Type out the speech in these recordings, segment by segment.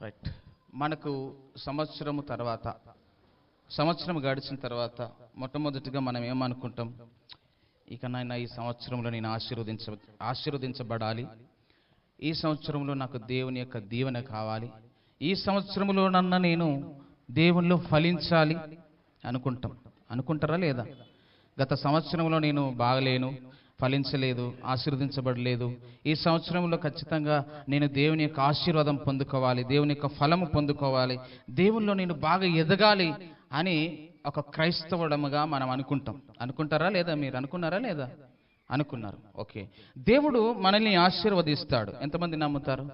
Right. మనకు సంవత్సరం గడిచిన తర్వాత మొట్టమొదటిగా మనం ఏమనుకుంటాం? ఇక నాయన ఈ సంవత్సరంలో నేను ఆశీర్వదించబడాలి, ఈ సంవత్సరంలో నాకు దేవుని యొక్క దీవెన కావాలి, ఈ సంవత్సరంలో నేను దేవునిలో ఫలించాలి అనుకుంటారా లేదా? గత సంవత్సరంలో నేను బాగలేను, ఫలించలేదు, ఆశీర్వదించబడలేదు, ఈ సంవత్సరంలో ఖచ్చితంగా నేను దేవుని యొక్క ఆశీర్వాదం పొందుకోవాలి, దేవుని యొక్క ఫలము పొందుకోవాలి, దేవునిలో నేను బాగా ఎదగాలి అని ఒక క్రైస్తవుడముగా మనం అనుకుంటారా లేదా? మీరు అనుకున్నారా లేదా? అనుకున్నారు. ఓకే. దేవుడు మనల్ని ఆశీర్వదిస్తాడు. ఎంతమంది నమ్ముతారు?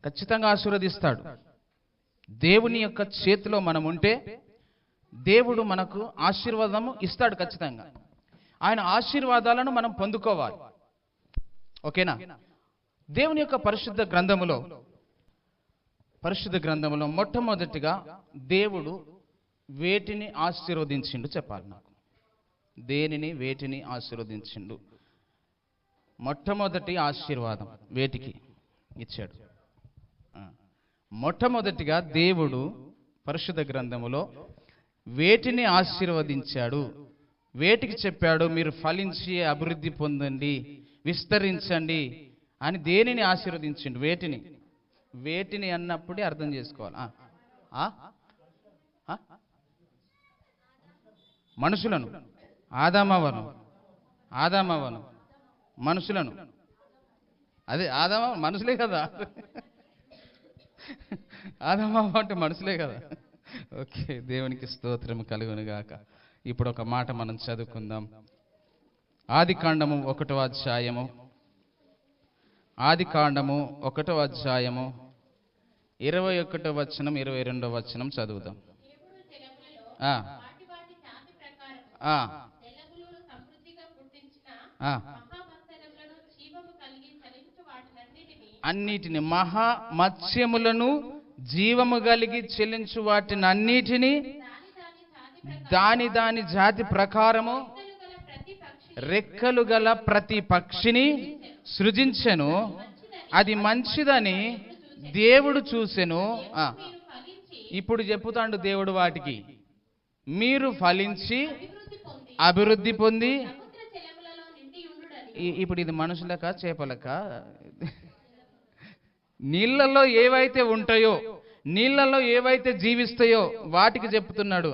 ఖచ్చితంగా ఆశీర్వదిస్తాడు. దేవుని యొక్క చేతిలో మనం ఉంటే దేవుడు మనకు ఆశీర్వాదము ఇస్తాడు. ఖచ్చితంగా ఆయన ఆశీర్వాదాలను మనం పొందుకోవాలి. ఓకేనా? దేవుని యొక్క పరిశుద్ధ గ్రంథములో మొట్టమొదటిగా దేవుడు వేటిని ఆశీర్వదించిండు చెప్పాలి నాకు. వేటిని ఆశీర్వదించిండు? మొట్టమొదటి ఆశీర్వాదం వేటికి ఇచ్చాడు? మొట్టమొదటిగా దేవుడు పరిశుద్ధ గ్రంథములో వేటిని ఆశీర్వదించాడు? వేటికి చెప్పాడు? మీరు ఫలించి అభివృద్ధి పొందండి, విస్తరించండి అని దేనిని ఆశీర్వదించిండు? వేటిని అన్నప్పుడే అర్థం చేసుకోవాలి. మనుషులను, ఆదామవను మనుషులను. అదే మనుషులే కదా, ఆదామవ అంటే మనుషులే కదా. ఓకే, దేవునికి స్తోత్రం కలుగును గాక. ఇప్పుడు ఒక మాట మనం చదువుకుందాం. ఆదికాండము 1వ అధ్యాయము 21వ వచనం 22వ వచనం చదువుదాం. అన్నిటిని మహామత్స్యములను జీవము కలిగి చెల్లించు వాటిని అన్నిటినీ దాని జాతి ప్రకారము రెక్కలు గల ప్రతి పక్షిని సృజించెను. అది మంచిదని దేవుడు చూసెను. ఇప్పుడు చెప్పుతాడు దేవుడు వాటికి, మీరు ఫలించి అభివృద్ధి పొంది. ఇప్పుడు ఇది మనుషులక చేపలక? నీళ్ళల్లో ఏవైతే ఉంటాయో, నీళ్ళల్లో ఏవైతే జీవిస్తాయో వాటికి చెప్తున్నాడు.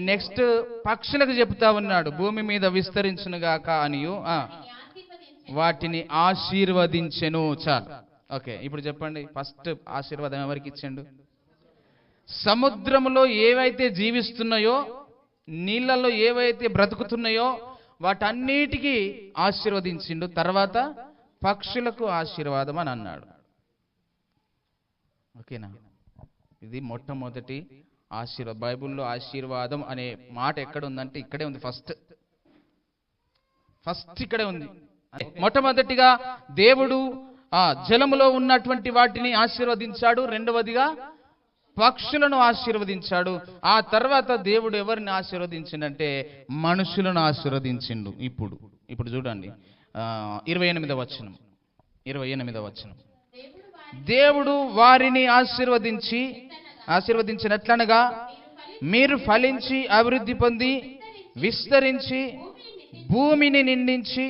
నెక్స్ట్ పక్షులకు చెప్తా ఉన్నాడు, భూమి మీద విస్తరించునుగాక అనియు వాటిని ఆశీర్వదించెను. చాలు. ఓకే, ఇప్పుడు చెప్పండి, ఫస్ట్ ఆశీర్వాదం ఎవరికి ఇచ్చిండు? సముద్రములో ఏవైతే జీవిస్తున్నాయో, నీళ్ళల్లో ఏవైతే బ్రతుకుతున్నాయో వాటన్నిటికీ ఆశీర్వదించిండు. తర్వాత పక్షులకు ఆశీర్వాదం అని అన్నాడు. ఓకేనా? ఇది మొట్టమొదటి ఆశీర్వాదం. బైబిల్లో ఆశీర్వాదం అనే మాట ఎక్కడ ఉందంటే ఇక్కడే ఉంది. ఫస్ట్ ఇక్కడే ఉంది. మొట్టమొదటిగా దేవుడు జలములో ఉన్నటువంటి వాటిని ఆశీర్వదించాడు. రెండవదిగా పక్షులను ఆశీర్వదించాడు. ఆ తర్వాత దేవుడు ఎవరిని ఆశీర్వదించిండంటే మనుషులను ఆశీర్వదించిండు. ఇప్పుడు చూడండి 28వ వచనం. దేవుడు వారిని ఆశీర్వదించినట్లనగా మీరు ఫలించి అభివృద్ధి పొంది విస్తరించి భూమిని నిండించి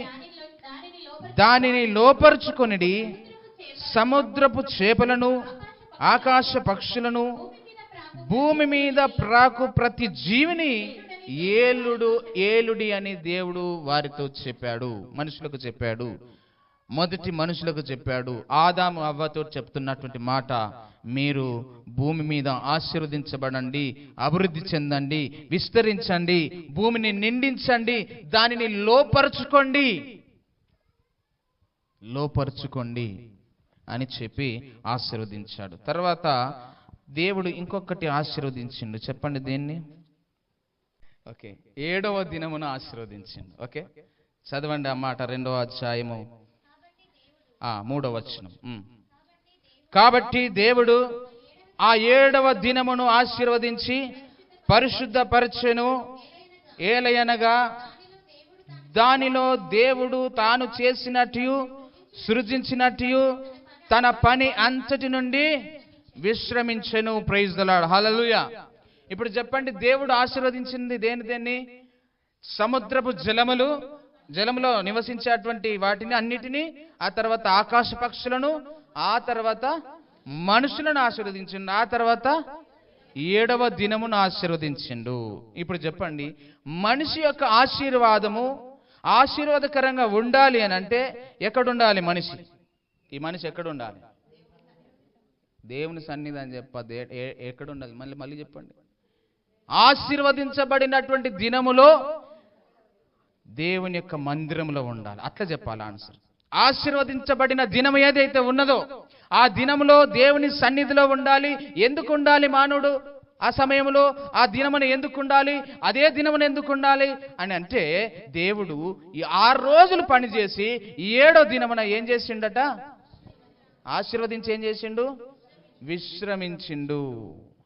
దానిని లోపరుచుకొనిడి, సముద్రపు చేపలను ఆకాశ పక్షులను భూమి మీద ప్రాకు ప్రతి జీవిని ఏలుడి అని దేవుడు వారితో చెప్పాడు. మనుషులకు చెప్పాడు. మొదటి మనుషులకు చెప్పాడు. ఆదాము అవ్వతో చెప్తున్నటువంటి మాట, మీరు భూమి మీద ఆశీర్వదించబడండి, అభివృద్ధి చెందండి, విస్తరించండి, భూమిని నిండించండి, దానిని లోపరుచుకోండి అని చెప్పి ఆశీర్వదించాడు. తర్వాత దేవుడు ఇంకొకటి ఆశీర్వదించిండు. చెప్పండి దేన్ని? ఓకే, 7వ దినమున ఆశీర్వదించిండు. ఓకే, చదవండి ఆ మాట. 2వ అధ్యాయము 3వ వచనం. కాబట్టి దేవుడు ఆ 7వ దినమును ఆశీర్వదించి పరిశుద్ధపరచెను. ఏలయనగా దానిలో దేవుడు తాను చేసినట్టు సృజించినట్టు తన పని అంతటి నుండి విశ్రమించెను. ప్రైజ్ ది లార్డ్, హల్లెలూయా. ఇప్పుడు చెప్పండి, దేవుడు ఆశీర్వదించింది దేన్ని? సముద్రపు జలములో నివసించేటువంటి వాటిని అన్నిటినీ, ఆ తర్వాత ఆకాశ పక్షులను, ఆ తర్వాత మనుషులను ఆశీర్వదించిండు, ఆ తర్వాత 7వ దినమును ఆశీర్వదించిండు. ఇప్పుడు చెప్పండి, మనిషి యొక్క ఆశీర్వాదకరంగా ఉండాలి అని అంటే ఎక్కడుండాలి మనిషి? ఈ మనిషి ఎక్కడుండాలి? దేవుని సన్నిధి అని చెప్పద్దు, ఎక్కడుండాలి? మళ్ళీ చెప్పండి. ఆశీర్వదించబడినటువంటి దినములో దేవుని యొక్క మందిరంలో ఉండాలి. అట్లా చెప్పాలి ఆన్సర్. ఆశీర్వదించబడిన దినం ఏదైతే ఉన్నదో ఆ దినములో దేవుని సన్నిధిలో ఉండాలి. ఎందుకు ఉండాలి మానవుడు ఆ సమయంలో? ఆ దినమున ఎందుకు ఉండాలి? అదే దినమున ఎందుకు ఉండాలి అని అంటే, దేవుడు ఈ 6 రోజులు పనిచేసి 7వ దినమున ఏం చేసిండట? ఆశీర్వదించి ఏం చేసిండు? విశ్రమించిండు.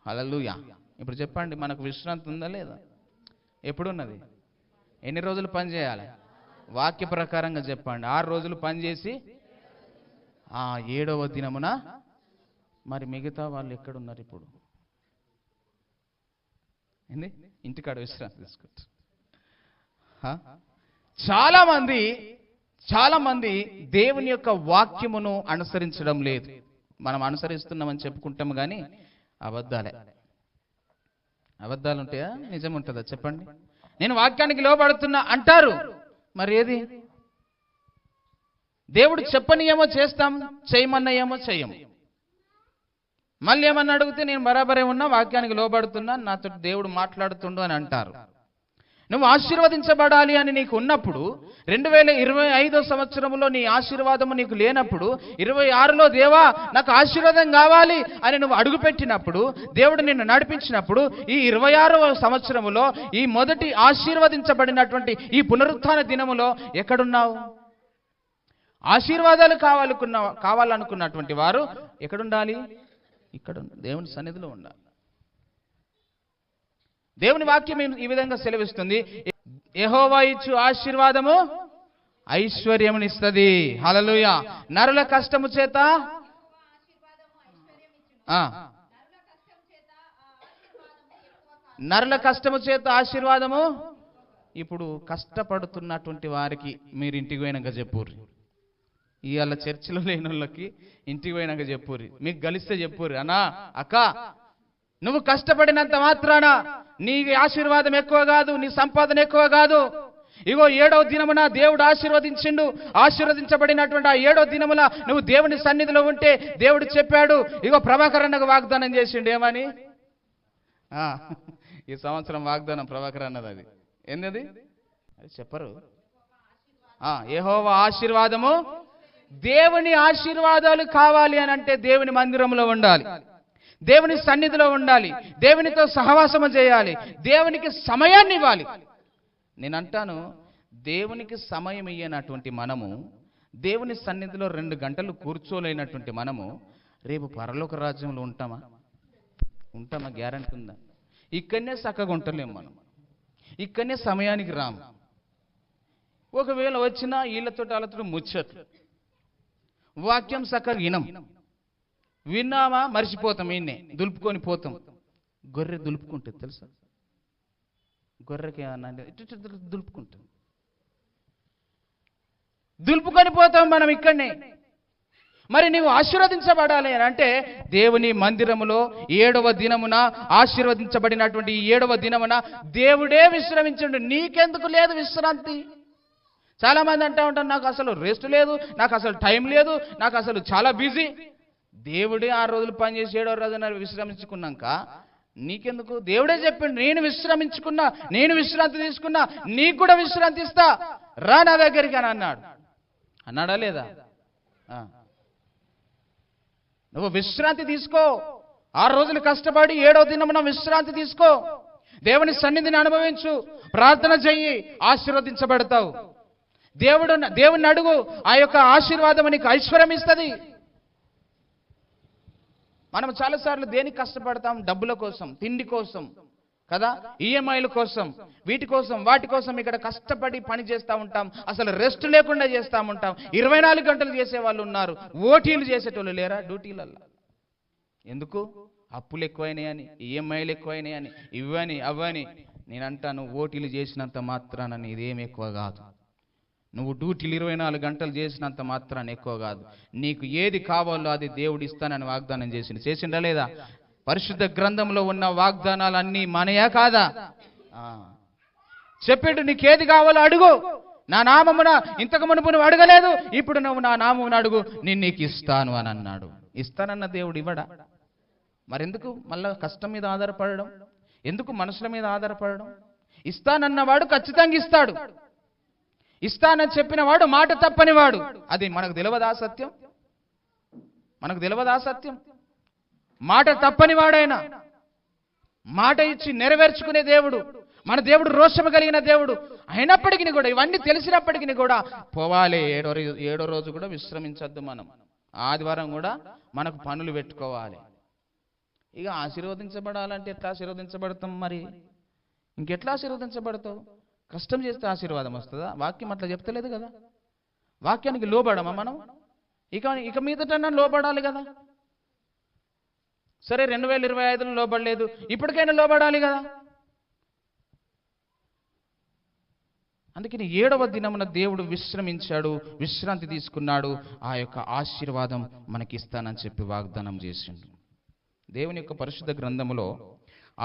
హల్లెలూయా. ఇప్పుడు చెప్పండి, మనకు విశ్రాంతి ఉందా లేదా? ఎప్పుడున్నది? ఎన్ని రోజులు పని చేయాలి? వాక్య ప్రకారంగా చెప్పండి. 6 రోజులు పనిచేసి 7వ దినమున. మరి మిగతా వాళ్ళు ఎక్కడున్నారు ఇప్పుడు? ఇంటికాడ విశ్రాంతి తీసుకుంటారు. చాలా మంది దేవుని యొక్క వాక్యమును అనుసరించడం లేదు. మనం అనుసరిస్తున్నామని చెప్పుకుంటాము కానీ అబద్ధాలు ఉంటాయా, నిజం ఉంటుందా చెప్పండి? నేను వాక్యానికి లోబడుతున్నా అంటారు, మరి ఏది? దేవుడు చెప్పనియేమో చేస్తాం, చేయమన్నా ఏమో చెయ్యము. మళ్ళీ ఏమన్నా అడిగితే నేను బరాబరే ఉన్నా, వాక్యానికి లోబడుతున్నా, నాతో దేవుడు మాట్లాడుతుండు అని అంటారు. నువ్వు ఆశీర్వదించబడాలి అని నీకు ఉన్నప్పుడు, 2025 సంవత్సరంలో నీ ఆశీర్వాదము నీకు లేనప్పుడు, 26లో దేవా నాకు ఆశీర్వాదం కావాలి అని నువ్వు అడుగుపెట్టినప్పుడు, దేవుడు నిన్ను నడిపించినప్పుడు, ఈ 26వ సంవత్సరములో ఈ మొదటి ఆశీర్వదించబడినటువంటి ఈ పునరుత్థాన దినములో ఎక్కడున్నావు? ఆశీర్వాదాలు కావాలనుకున్నటువంటి వారు ఎక్కడుండాలి? ఇక్కడ దేవుని సన్నిధిలో ఉండాలి. దేవుని వాక్యం ఈ విధంగా సెలవిస్తుంది, యెహోవా ఇచ్చు ఆశీర్వాదము ఐశ్వర్యమునిస్తది. హల్లెలూయా. నరుల కష్టము చేత ఆశీర్వాదము. ఇప్పుడు కష్టపడుతున్నటువంటి వారికి మీరు ఇంటికి పోయినాక చెప్పుర్రి. ఇవాళ చర్చిలో లేని వాళ్ళకి ఇంటికి పోయినాక చెప్పుర్రి. మీకు గలిస్తే చెప్పుర్రి, అన్నా అక్క నువ్వు కష్టపడినంత మాత్రాన నీ ఆశీర్వాదం ఎక్కువ కాదు, నీ సంపాదన ఎక్కువ కాదు. ఇగో 7వ దినమున దేవుడు ఆశీర్వదించబడినటువంటి ఆ 7వ దినమున నువ్వు దేవుని సన్నిధిలో ఉంటే దేవుడు చెప్పాడు, ఇగో ప్రభాకర్ అన్నకు వాగ్దానం చేసిండు. ఏమని? ఈ సంవత్సరం వాగ్దానం ప్రభాకర్ అన్నది. అది ఏంది? అది చెప్పరు. యెహోవా ఆశీర్వాదము. దేవుని ఆశీర్వాదాలు కావాలి అని అంటే దేవుని మందిరంలో ఉండాలి, దేవుని సన్నిధిలో ఉండాలి, దేవునితో సహవాసము చేయాలి, దేవునికి సమయాన్ని ఇవ్వాలి. నేను అంటాను, దేవునికి సమయం ఇయ్యనటువంటి మనము, దేవుని సన్నిధిలో 2 గంటలు కూర్చోలేనటువంటి మనము రేపు పరలోక రాజ్యంలో ఉంటామా? గ్యారంటీ ఉందా? ఇక్కడనే చక్కగా ఉంటలేము మనం, ఇక్కడనే సమయానికి రాము. ఒకవేళ వచ్చినా వీళ్ళతో వాళ్ళతో ముచ్చట్లు, వాక్యం చక్కగా విన్నామా మర్చిపోతాం, ఈయన్నే దులుపుకొని పోతాం. గొర్రె దులుపుకుంటుంది తెలుసా? గొర్రెకి దులుపుకొని పోతాం మనం ఇక్కడనే. మరి నీవు ఆశీర్వదించబడాలి అని అంటే దేవుని మందిరములో 7వ దినమున ఆశీర్వదించబడినటువంటి ఈ 7వ దినమున దేవుడే విశ్రమించండు. నీకెందుకు లేదు విశ్రాంతి? చాలా మంది అంటూ ఉంటారు, నాకు అసలు రెస్ట్ లేదు, నాకు అసలు టైం లేదు, నాకు అసలు చాలా బిజీ. దేవుడే 6 రోజులు పనిచేసి 7వ రోజున విశ్రమించుకున్నాక నీకెందుకు? దేవుడే చెప్పిండు, నేను విశ్రమించుకున్నా, నేను విశ్రాంతి తీసుకున్నా, నీకు కూడా విశ్రాంతి ఇస్తా, రా నా దగ్గరికి అని అన్నాడా లేదా? నువ్వు విశ్రాంతి తీసుకో. 6 రోజులు కష్టపడి 7వ దినమున విశ్రాంతి తీసుకో, దేవుని సన్నిధిని అనుభవించు, ప్రార్థన చెయ్యి, ఆశీర్వదించబడతావు. దేవుని అడుగు, ఆ యొక్క ఆశీర్వాదం నీకు ఐశ్వర్యం ఇస్తుంది. మనం చాలాసార్లు దేనికి కష్టపడతాం? డబ్బుల కోసం, తిండి కోసం. కదా. ఈఎంఐల కోసం, వీటి కోసం, వాటి కోసం ఇక్కడ కష్టపడి పని చేస్తూ ఉంటాం. అసలు రెస్ట్ లేకుండా చేస్తూ ఉంటాం. 24 గంటలు చేసే వాళ్ళు ఉన్నారు. ఓటీలు చేసేటోళ్ళు లేరా డ్యూటీలల్లో? ఎందుకు? అప్పులు ఎక్కువైనాయని, ఈఎంఐలు ఎక్కువైనాయని, ఇవని అవని. నేను అంటాను, ఓటీలు చేసినంత మాత్రాన నీదేం ఎక్కువ కాదు. నువ్వు డ్యూటీలు 24 గంటలు చేసినంత మాత్రాన ఎక్కువ కాదు. నీకు ఏది కావాలో అది దేవుడు ఇస్తానని వాగ్దానం చేసిండా లేదా? పరిశుద్ధ గ్రంథంలో ఉన్న వాగ్దానాలన్నీ మనయా కాదా? చెప్పాడు, నీకేది కావాలో అడుగు, నా నామమున. ఇంతకు మునుపు నువ్వు అడగలేదు, ఇప్పుడు నువ్వు నా నామమున అడుగు, నేను నీకు ఇస్తాను అని అన్నాడు. ఇస్తానన్న దేవుడు ఇవ్వడా? మరెందుకు మళ్ళా కష్టం మీద ఆధారపడడం? ఎందుకు మనుషుల మీద ఆధారపడడం? ఇస్తానన్నవాడు ఖచ్చితంగా ఇస్తాడు. ఇస్తానని చెప్పిన వాడు మాట తప్పని వాడు. అది మనకు తెలియదా సత్యం? మనకు తెలియదా సత్యం? మాట తప్పని వాడైనా, మాట ఇచ్చి నెరవేర్చుకునే దేవుడు మన దేవుడు. రోషము కలిగిన దేవుడు అయినప్పటికీ కూడా, ఇవన్నీ తెలిసినప్పటికీ కూడా పోవాలి. ఏడో రోజు కూడా విశ్రమించద్దు. మనం ఆదివారం కూడా మనకు పనులు పెట్టుకోవాలి. ఇక ఆశీర్వదించబడాలంటే ఎట్లా ఆశీర్వదించబడతాం? మరి ఇంకెట్లా ఆశీర్వదించబడతావు? కష్టం చేస్తే ఆశీర్వాదం వస్తుందా? వాక్యం అట్లా చెప్తలేదు కదా. వాక్యానికి లోబడమా మనం? ఇక మీదటన్నా లోబడాలి కదా. సరే, 2025లో లోబడలేదు, ఇప్పటికైనా లోబడాలి కదా. అందుకని 7వ దినమున దేవుడు విశ్రమించాడు, విశ్రాంతి తీసుకున్నాడు. ఆ యొక్క ఆశీర్వాదం మనకిస్తానని చెప్పి వాగ్దానం చేసిండు. దేవుని యొక్క పరిశుద్ధ గ్రంథములో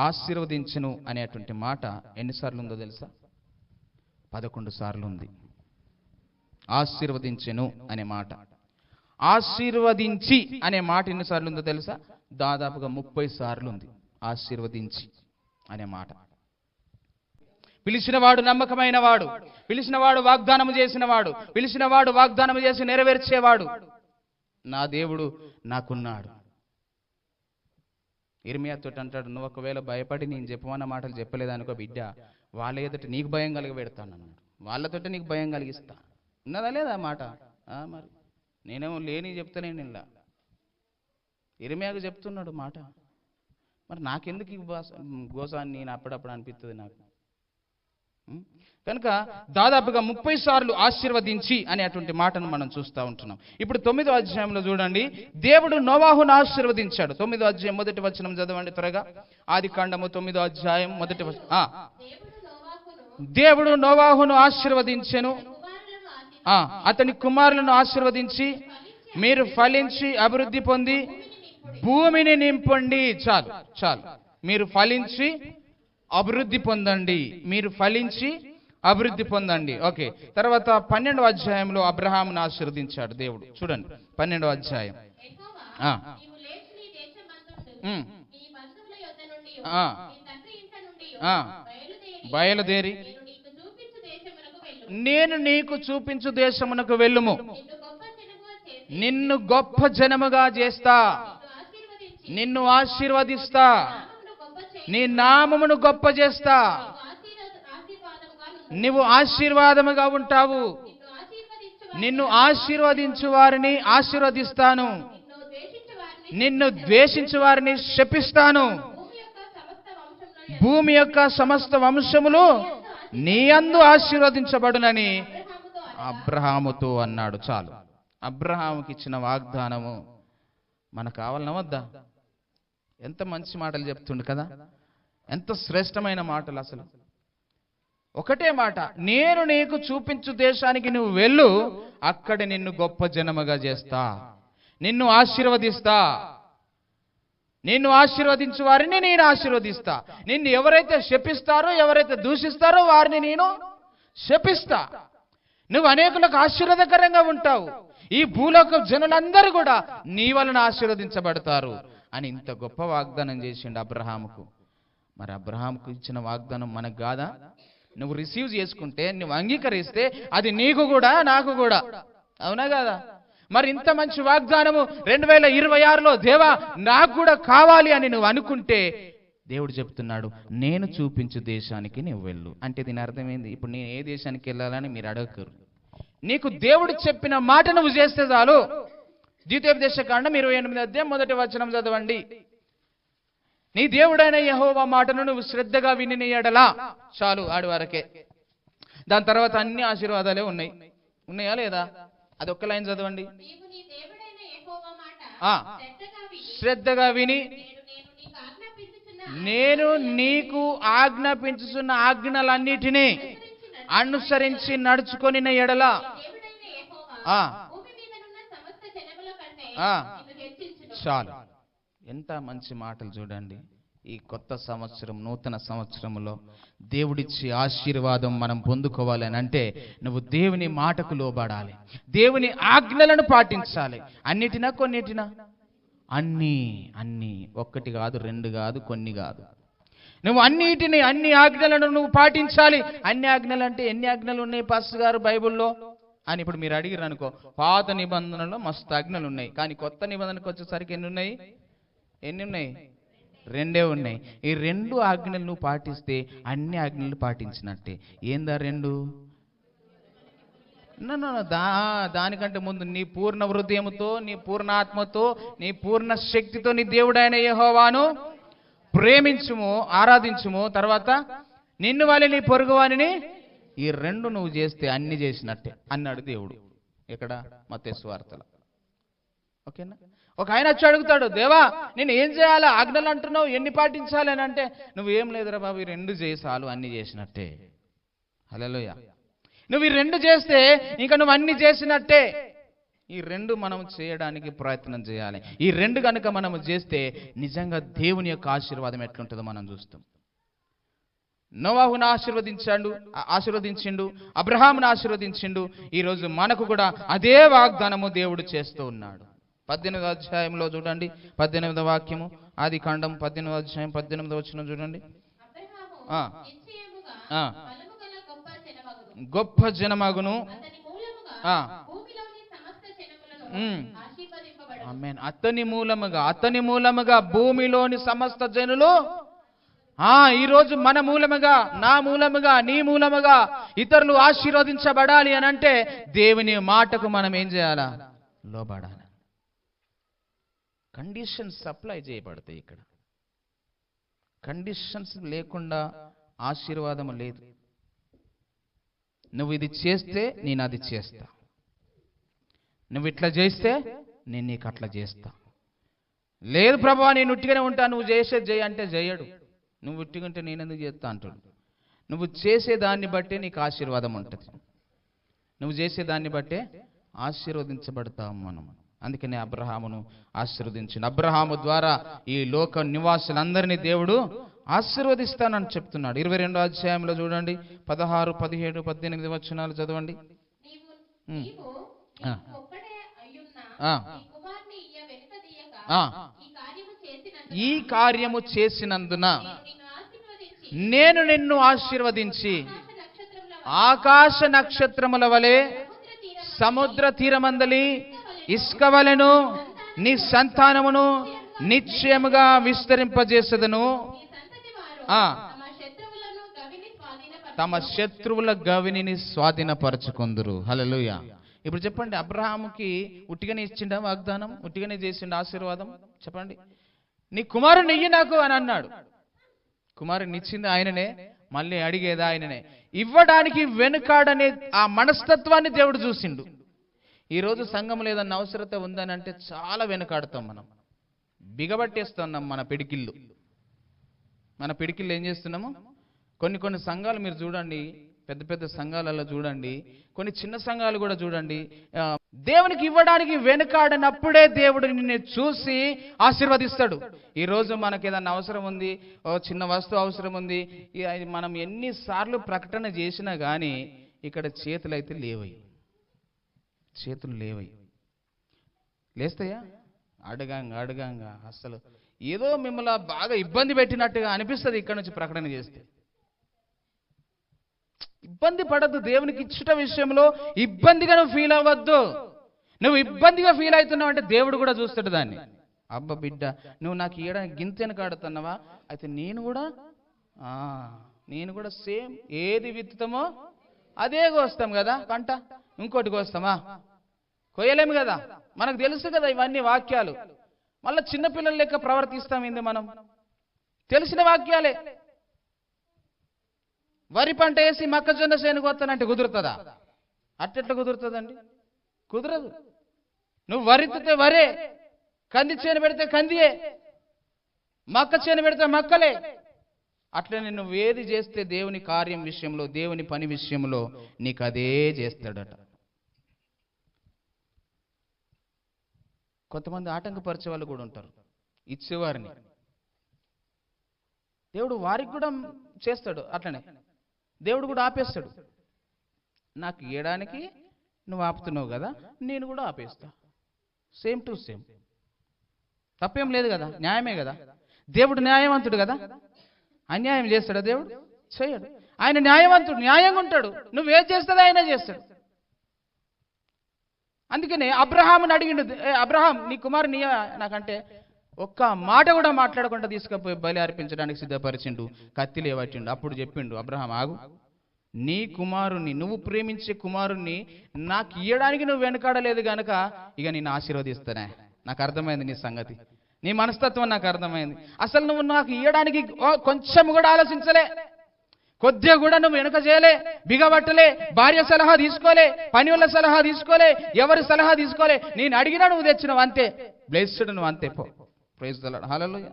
ఆశీర్వదించును అనేటువంటి మాట ఎన్నిసార్లు ఉందో తెలుసా? 11 సార్లు ఉంది. ఆశీర్వదించెను అనే మాట. ఆశీర్వదించి అనే మాట ఎన్నిసార్లు ఉందో తెలుసా? దాదాపుగా 30 సార్లు ఉంది ఆశీర్వదించి అనే మాట. పిలిచినవాడు నమ్మకమైన వాడు, పిలిచినవాడు వాగ్దానం చేసినవాడు, పిలిచినవాడు వాగ్దానం చేసి నెరవేర్చేవాడు నా దేవుడు నాకున్నాడు. ఇర్మియాతో అంటాడు, నువ్వు ఒకవేళ భయపడి నేను చెప్పమన్న మాటలు చెప్పలేదనుకో బిడ్డ, వాళ్ళ ఎదుట నీకు భయం కలిగబెడతాను అన్నాడు. వాళ్ళతోటి నీకు భయం కలిగిస్తా. ఉన్నదా లేదా మాట? మరి నేనేమో లేని చెప్తానేను. ఇలా ఇర్మియాకు చెప్తున్నాడు మాట. మరి నాకెందుకు ఈ గోసాన్ని నేను అప్పుడప్పుడు అనిపిస్తుంది నాకు. కనుక దాదాపుగా 30 సార్లు ఆశీర్వదించి అనేటువంటి మాటను మనం చూస్తూ ఉంటున్నాం. ఇప్పుడు 9వ అధ్యాయంలో చూడండి, దేవుడు నోవాహును ఆశీర్వదించాడు. 9వ అధ్యాయం 1వ వచనం చదవండి త్వరగా. ఆదికాండము 9వ అధ్యాయం 1వ వచనం. దేవుడు నోవాహును ఆశీర్వదించెను, అతని కుమారులను ఆశీర్వదించి, మీరు ఫలించి అభివృద్ధి పొంది భూమిని నింపండి. చాలు చాలు, మీరు ఫలించి అభివృద్ధి పొందండి, మీరు ఫలించి అభివృద్ధి పొందండి. ఓకే, తర్వాత 12వ అధ్యాయంలో అబ్రహామును ఆశీర్వదించాడు దేవుడు. చూడండి 12వ అధ్యాయం. బయలుదేరి నేను నీకు చూపించు దేశమునకు వెళ్ళుము, నిన్ను గొప్ప జనముగా చేస్తా, నిన్ను ఆశీర్వదిస్తా, నీ నామమును గొప్ప చేస్తా, నువ్వు ఆశీర్వాదముగా ఉంటావు, నిన్ను ఆశీర్వదించు వారిని ఆశీర్వదిస్తాను, నిన్ను ద్వేషించు వారిని శపిస్తాను, భూమి యొక్క సమస్త వంశములు నీ యందు ఆశీర్వదించబడునని అబ్రహాముతో అన్నాడు. చాలు, అబ్రహాముకి ఇచ్చిన వాగ్దానము మనకు కావాలన్నా వద్దా? ఎంత మంచి మాటలు చెప్తుండు కదా, ఎంత శ్రేష్టమైన మాటలు. అసలు ఒకటే మాట, నేను నీకు చూపించు దేశానికి నువ్వు వెళ్ళు, అక్కడ నిన్ను గొప్ప జనముగా చేస్తా, నిన్ను ఆశీర్వదిస్తా, నిన్ను ఆశీర్వదించు వారిని నేను ఆశీర్వదిస్తా, నిన్ను ఎవరైతే శపిస్తారో, ఎవరైతే దూషిస్తారో వారిని నేను శపిస్తా, నువ్వు అనేకులకు ఆశీర్వాదకరంగా ఉంటావు, ఈ భూలోక జనులందరూ కూడా నీ వలన ఆశీర్వదించబడతారు అని ఇంత గొప్ప వాగ్దానం చేసిండు అబ్రహాముకు. మరి అబ్రహాముకు ఇచ్చిన వాగ్దానం మనకు కాదా? నువ్వు రిసీవ్ చేసుకుంటే, నువ్వు అంగీకరిస్తే అది నీకు కూడా నాకు కూడా, అవునా కాదా? మరి ఇంత మంచి వాగ్దానము 2026లో దేవా నాకు కూడా కావాలి అని నువ్వు అనుకుంటే దేవుడు చెప్తున్నాడు, నేను చూపించు దేశానికి నువ్వు వెళ్ళు. అంటే దీని అర్థమైంది, ఇప్పుడు నేను ఏ దేశానికి వెళ్ళాలని మీరు అడగరు, నీకు దేవుడు చెప్పిన మాట నువ్వు చేస్తే చాలు. ద్వితీయోపదేశకాండం 28వ అధ్యాయం 1వ వచనం చదవండి. నీ దేవుడైన యెహోవా మాటను నువ్వు శ్రద్ధగా విని ఎడలా. చాలు, ఆడి వరకే. దాని తర్వాత అన్ని ఆశీర్వాదాలే ఉన్నాయి. ఉన్నాయా లేదా? అదొక్క లైన్ చదవండి. శ్రద్ధగా విని నేను నీకు ఆజ్ఞాపించుచున్న ఆజ్ఞలన్నిటినీ అనుసరించి నడుచుకొని ఎడల చాలు. ఎంత మంచి మాటలు చూడండి. ఈ కొత్త సంవత్సరం, నూతన సంవత్సరంలో దేవుడిచ్చే ఆశీర్వాదం మనం పొందుకోవాలి అని అంటే నువ్వు దేవుని మాటకు లోబడాలి, దేవుని ఆజ్ఞలను పాటించాలి. అన్నిటినా కొన్నిటినా? అన్ని ఒక్కటి కాదు, రెండు కాదు, కొన్ని కాదు. నువ్వు అన్ని ఆజ్ఞలను నువ్వు పాటించాలి. అన్ని ఆజ్ఞలు అంటే ఎన్ని ఆజ్ఞలు ఉన్నాయి పాస్టర్ గారు బైబిల్లో అని ఇప్పుడు మీరు అడిగిరు అనుకో, పాత నిబంధనలో మస్తు ఆజ్ఞలు ఉన్నాయి. కానీ కొత్త నిబంధనకు వచ్చేసరికి ఎన్ని ఉన్నాయి? రెండే ఉన్నాయి. ఈ రెండు ఆజ్ఞలు నువ్వు పాటిస్తే అన్ని ఆజ్ఞలు పాటించినట్టే. ఏందా రెండు? దానికంటే ముందు నీ పూర్ణ హృదయముతో, నీ పూర్ణ ఆత్మతో, నీ పూర్ణ శక్తితో నీ దేవుడైన యెహోవాను ప్రేమించుము, ఆరాధించుము. తర్వాత నిన్ను వలె నీ పొరుగువానిని. ఈ రెండు నువ్వు చేస్తే అన్ని చేసినట్టే అన్నాడు దేవుడు. ఎక్కడ? మత్తయి సువార్తలో. ఓకేనా? ఒక ఆయన వచ్చి అడుగుతాడు, దేవా నేను ఏం చేయాలా? ఆజ్ఞలు అంటున్నావు, ఎన్ని పాటించాలి అని అంటే, నువ్వేం లేదురా బాబు, ఈ రెండు చేసాలు అన్ని చేసినట్టే. హల్లెలూయా. నువ్వు ఈ రెండు చేస్తే ఇంకా నువ్వు అన్ని చేసినట్టే. ఈ రెండు మనం చేయడానికి ప్రయత్నం చేయాలి. ఈ రెండు కనుక మనం చేస్తే నిజంగా దేవుని యొక్క ఆశీర్వాదం ఎట్లుంటుందో మనం చూస్తాం. నోవాహును ఆశీర్వదించిండు, అబ్రహామును ఆశీర్వదించిండు. ఈరోజు మనకు కూడా అదే వాగ్దానము దేవుడు చేస్తూ ఉన్నాడు. 18వ అధ్యాయంలో చూడండి, 18వ వాక్యము, ఆది కాండం 18వ అధ్యాయం 18వ వచనం చూడండి. గొప్ప జనమగును. ఆమేన్. అతని మూలముగా భూమిలోని సమస్త జనులు, ఈరోజు మన మూలముగా, నా మూలముగా, నీ మూలముగా ఇతరులు ఆశీర్వదించబడాలి అని అంటే దేవుని మాటకు మనం ఏం చేయాలా? లోబడాలి. కండిషన్స్ అప్లై చేయబడతాయి. ఇక్కడ కండిషన్స్ లేకుండా ఆశీర్వాదం లేదు. నువ్వు ఇది చేస్తే నేను అది చేస్తా, నువ్వు ఇట్లా చేస్తే నేను నీకు అట్లా చేస్తా. లేదు ప్రభువా నేను ఉట్టిగానే ఉంటా, నువ్వు చేసేది చేయి అంటే చేయడు. నువ్వు ఉట్టిగంటే నేను ఎందుకు చేస్తా అంటాడు. నువ్వు చేసేదాన్ని బట్టే నీకు ఆశీర్వాదం ఉంటుంది. నువ్వు చేసేదాన్ని బట్టే ఆశీర్వదించబడతాం మనం. అందుకనే అబ్రహామును ఆశీర్వదించింది. అబ్రహాము ద్వారా ఈ లోక నివాసులందరినీ దేవుడు ఆశీర్వదిస్తానని చెప్తున్నాడు. 22వ అధ్యాయంలో చూడండి, 16, 17, 18 వచనాలు చదవండి. ఈ కార్యము చేసినందున నేను నిన్ను ఆశీర్వదించి ఆకాశ నక్షత్రముల వలె సముద్ర తీరమందలి ఇసుక వలెను నీ సంతానమును నిశ్చయముగా విస్తరింపజేసెదను. తమ శత్రువుల గవిని స్వాధీనపరచుకుందురు. హల్లెలూయా. ఇప్పుడు చెప్పండి, అబ్రహాముకి ఉట్టిగానే ఇచ్చిండా వాగ్దానం? ఉట్టిగానే చేసిండు ఆశీర్వాదం? చెప్పండి. నీ కుమారుని ఇయ్యి నాకు అని అన్నాడు. కుమారుని ఇచ్చింది ఆయననే, మళ్ళీ అడిగేది ఆయననే. ఇవ్వడానికి వెనుకాడనే ఆ మనస్తత్వాన్ని దేవుడు చూసిండు. ఈరోజు సంఘంలో ఏదన్నా అవసరత ఉందని అంటే చాలా వెనుకాడుతాం మనం, బిగబట్టేస్తున్నాం మన పిడికిళ్ళు ఏం చేస్తున్నాము? కొన్ని సంఘాలు మీరు చూడండి, పెద్ద పెద్ద సంఘాలలో చూడండి, కొన్ని చిన్న సంఘాలు కూడా చూడండి, దేవునికి ఇవ్వడానికి వెనుకాడనప్పుడే దేవుడు నిన్ను చూసి ఆశీర్వదిస్తాడు. ఈరోజు మనకి ఏదన్నా అవసరం ఉంది, ఓ చిన్న వస్తువు అవసరం ఉంది, మనం ఎన్నిసార్లు ప్రకటన చేసినా కానీ ఇక్కడ చేతులు లేవై. లేస్తాయా? అడగంగా అసలు ఏదో మిమ్మల్ని బాగా ఇబ్బంది పెట్టినట్టుగా అనిపిస్తుంది. ఇక్కడ నుంచి ప్రకటన చేస్తే ఇబ్బంది పడద్దు. దేవునికి ఇచ్చుట విషయంలో ఇబ్బందిగా నువ్వు ఫీల్ అవ్వద్దు. నువ్వు ఇబ్బందిగా ఫీల్ అవుతున్నావు అంటే దేవుడు కూడా చూస్తాడు దాన్ని. అబ్బా బిడ్డ, నువ్వు నాకు ఇవ్వడానికి గింతెన కాడుతున్నావా? అయితే నేను కూడా సేమ్ ఏది విత్తుతామో అదే కోస్తాం కదా పంట. ఇంకోటి కోస్తామా? కొయ్యలేము కదా. మనకు తెలుసు కదా ఇవన్నీ వాక్యాలు. మళ్ళీ చిన్నపిల్లల లెక్క ప్రవర్తిస్తాం. ఏంది మనం? తెలిసిన వాక్యాలే. వరి పంట వేసి మొక్కజొన్న చేను కొత్తానంటే కుదురుతుందా? అట్టెట్లా కుదురుతుందండి? కుదరదు. నువ్వు వరితే వరే, కంది చేను పెడితే కందియే, మొక్క చేను పెడితే మొక్కలే. అట్లనే నువ్వు ఏది చేస్తే దేవుని కార్యం విషయంలో, దేవుని పని విషయంలో నీకు అదే చేస్తాడట. కొంతమంది ఆటంకపరిచే వాళ్ళు కూడా ఉంటారు, ఇచ్చేవారిని. దేవుడు వారికి కూడా చేస్తాడు అట్లనే. దేవుడు కూడా ఆపేస్తాడు. నాకు ఇవ్వడానికి నువ్వు ఆపుతున్నావు కదా, నేను కూడా ఆపేస్తా. Same to same. తప్పేం లేదు కదా, న్యాయమే కదా. దేవుడు న్యాయవంతుడు కదా. అన్యాయం చేస్తాడా దేవుడు? చేయడు. ఆయన న్యాయవంతుడు, న్యాయంగా ఉంటాడు. నువ్వేం చేస్తాడో ఆయన చేస్తాడు. అందుకనే అబ్రహాముని అడిగిండు, అబ్రహాం నీ కుమారుని నాకంటే ఒక్క మాట కూడా మాట్లాడకుండా తీసుకుపోయి బలి అర్పించడానికి సిద్ధపరిచిండు, కత్తి లేవట్టిండు. అప్పుడు చెప్పిండు, అబ్రహాం ఆగు, నీ కుమారుణ్ణి, నువ్వు ప్రేమించే కుమారుణ్ణి నాకు ఇయ్యడానికి నువ్వు వెనకాడలేదు కనుక ఇక నేను ఆశీర్వదిస్తానే. నాకు అర్థమైంది నీ సంగతి, నీ మనస్తత్వం నాకు అర్థమైంది. అసలు నువ్వు నాకు ఇయ్యడానికి కొంచెం కూడా ఆలోచించలే, కొద్దిగా కూడా నువ్వు వెనుక చేయలే, బిగబట్టలే, భార్య సలహా తీసుకోలే, పని వాళ్ళ సలహా తీసుకోలే, ఎవరి సలహా తీసుకోలే. నేను అడిగినా నువ్వు తెచ్చినావు అంతే. బ్లెస్డ్ నువ్వు అంతే. Praise the Lord. హల్లెలూయా.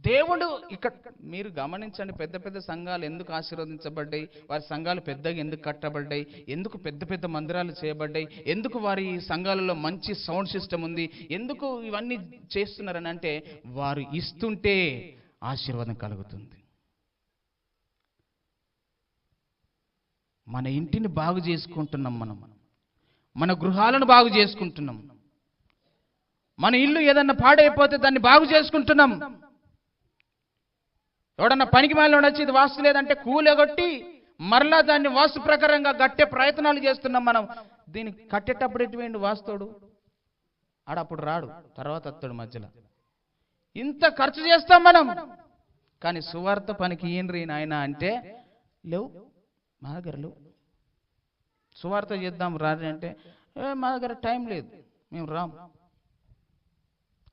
దేవుడు ఇక్కడ మీరు గమనించండి, పెద్ద పెద్ద సంఘాలు ఎందుకు ఆశీర్వదించబడ్డాయి, వారి సంఘాలు పెద్దగా ఎందుకు కట్టబడ్డాయి, ఎందుకు పెద్ద పెద్ద మందిరాలు చేయబడ్డాయి, ఎందుకు వారి సంఘాలలో మంచి సౌండ్ సిస్టమ్ ఉంది, ఎందుకు ఇవన్నీ చేస్తున్నారని అంటే వారు ఇస్తుంటే ఆశీర్వాదం కలుగుతుంది. మన ఇంటిని బాగు చేసుకుంటున్నాం, మన గృహాలను బాగు చేసుకుంటున్నాం. మన ఇల్లు ఏదన్నా పాడైపోతే దాన్ని బాగు చేసుకుంటున్నాం. ఎవడన్నా పనికి మాలిన వచ్చి ఇది వాస్తు లేదంటే కూలగొట్టి మరలా దాన్ని వాస్తు ప్రకారంగా కట్టే ప్రయత్నాలు చేస్తున్నాం మనం. దీన్ని కట్టేటప్పుడు ఎటువంటి వాస్తుడు ఆడప్పుడు రాడు, తర్వాత వస్తాడు మధ్యలో. ఇంత ఖర్చు చేస్తాం మనం, కానీ సువార్త పనికి ఈయనరి నాయన అంటే లేవు, మా దగ్గర లేవు. సువార్త చేద్దాం రాని అంటే మా దగ్గర టైం లేదు, మేము రాము.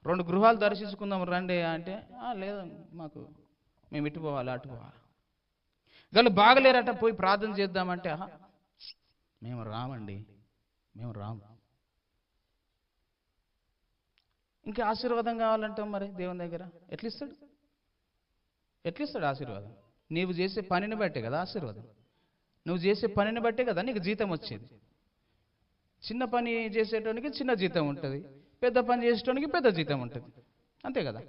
2 గృహాలు దర్శించుకుందాం రండి అంటే లేదు మాకు, మేము ఇటు పోవాలి అటు పోవాలి. గలు బాగలేరట పోయి ప్రార్థన చేద్దామంటే మేము రామండి, మేము రాము. ఇంకా ఆశీర్వాదం కావాలంటాం మరి దేవుని దగ్గర ఎట్లిస్తాడు? ఎట్లిస్తాడు ఆశీర్వాదం? నీవు చేసే పనిని బట్టే కదా ఆశీర్వాదం. నువ్వు చేసే పనిని బట్టే కదా నీకు జీతం వచ్చేది. చిన్న పని చేసేటోనికి చిన్న జీతం ఉంటుంది, పెద్ద పని చేసేటోనికి పెద్ద జీతం ఉంటుంది, అంతే కదా.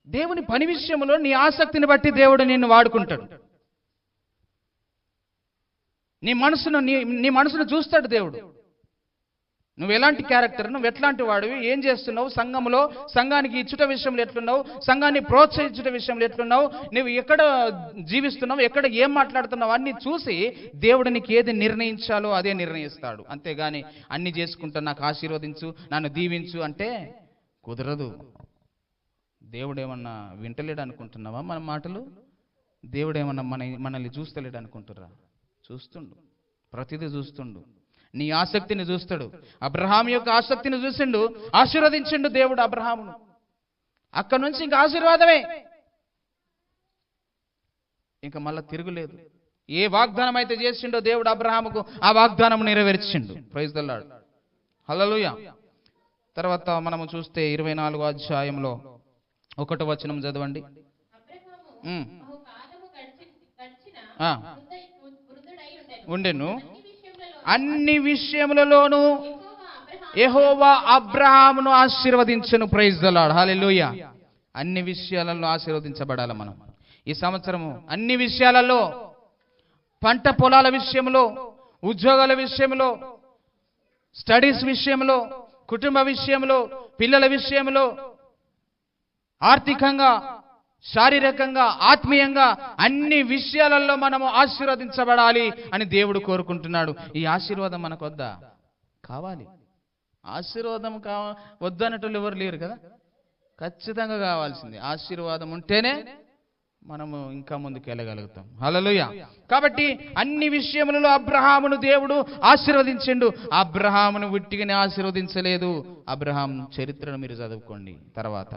దేవుని పని విషయంలో నీ ఆసక్తిని బట్టి దేవుడు నిన్ను వాడుకుంటాడు. నీ మనసును చూస్తాడు దేవుడు. నువ్వు ఎలాంటి క్యారెక్టర్, నువ్వు ఎట్లాంటి వాడివి, ఏం చేస్తున్నావు, సంఘంలో సంఘానికి ఇచ్చుట విషయంలో ఎట్లున్నావు, సంఘాన్ని ప్రోత్సహించుట విషయంలో ఎట్లున్నావు, నువ్వు ఎక్కడ జీవిస్తున్నావు, ఎక్కడ ఏం మాట్లాడుతున్నావు అన్ని చూసి దేవుడు నీకు ఏది నిర్ణయించాలో అదే నిర్ణయిస్తాడు. అంతేగాని అన్ని చేసుకుంటా నాకు ఆశీర్వదించు, నన్ను దీవించు అంటే కుదరదు. దేవుడు ఏమన్నా వింటలేడు అనుకుంటున్నావా మన మాటలు? దేవుడు ఏమన్నా మనల్ని చూస్తలేడు అనుకుంటురా? చూస్తుండు, ప్రతిదీ చూస్తుండు. నీ ఆసక్తిని చూస్తాడు. అబ్రహాం యొక్క ఆసక్తిని చూసిండు, ఆశీర్వదించిండు దేవుడు అబ్రహామును. అక్కడి నుంచి ఇంకా ఆశీర్వాదమే, ఇంకా మళ్ళా తిరుగులేదు. ఏ వాగ్దానం అయితే చేసిండో దేవుడు అబ్రహాముకు, ఆ వాగ్దానం నెరవేర్చిండు. Praise the Lord. హల్లెలూయా. తర్వాత మనము చూస్తే 24వ అధ్యాయంలో 1వ వచనం చదవండి. ఉండెను, అన్ని విషయములలోనూ యెహోవా అబ్రహామును ఆశీర్వదించెను. Praise the Lord. హల్లెలూయా. అన్ని విషయాలలో ఆశీర్వదించబడాలి మనం ఈ సంవత్సరము. అన్ని విషయాలలో, పంట పొలాల విషయంలో, ఉద్యోగాల విషయంలో, స్టడీస్ విషయంలో, కుటుంబ విషయంలో, పిల్లల విషయంలో, ఆర్థికంగా, శారీరకంగా, ఆత్మీయంగా అన్ని విషయాలలో మనము ఆశీర్వదించబడాలి అని దేవుడు కోరుకుంటున్నాడు. ఈ ఆశీర్వాదం మనకు వద్దా? కావాలి. ఆశీర్వాదం వద్దన్నట్లు ఎవరు లేరు కదా, ఖచ్చితంగా కావాల్సింది. ఆశీర్వాదం ఉంటేనే మనము ఇంకా ముందుకు వెళ్ళగలుగుతాం. హల్లెలూయా. కాబట్టి అన్ని విషయములలో అబ్రహామును దేవుడు ఆశీర్వదించిండు. అబ్రహామును ఉట్టిగానే ఆశీర్వదించలేదు. అబ్రహాం చరిత్రను మీరు చదువుకోండి తర్వాత.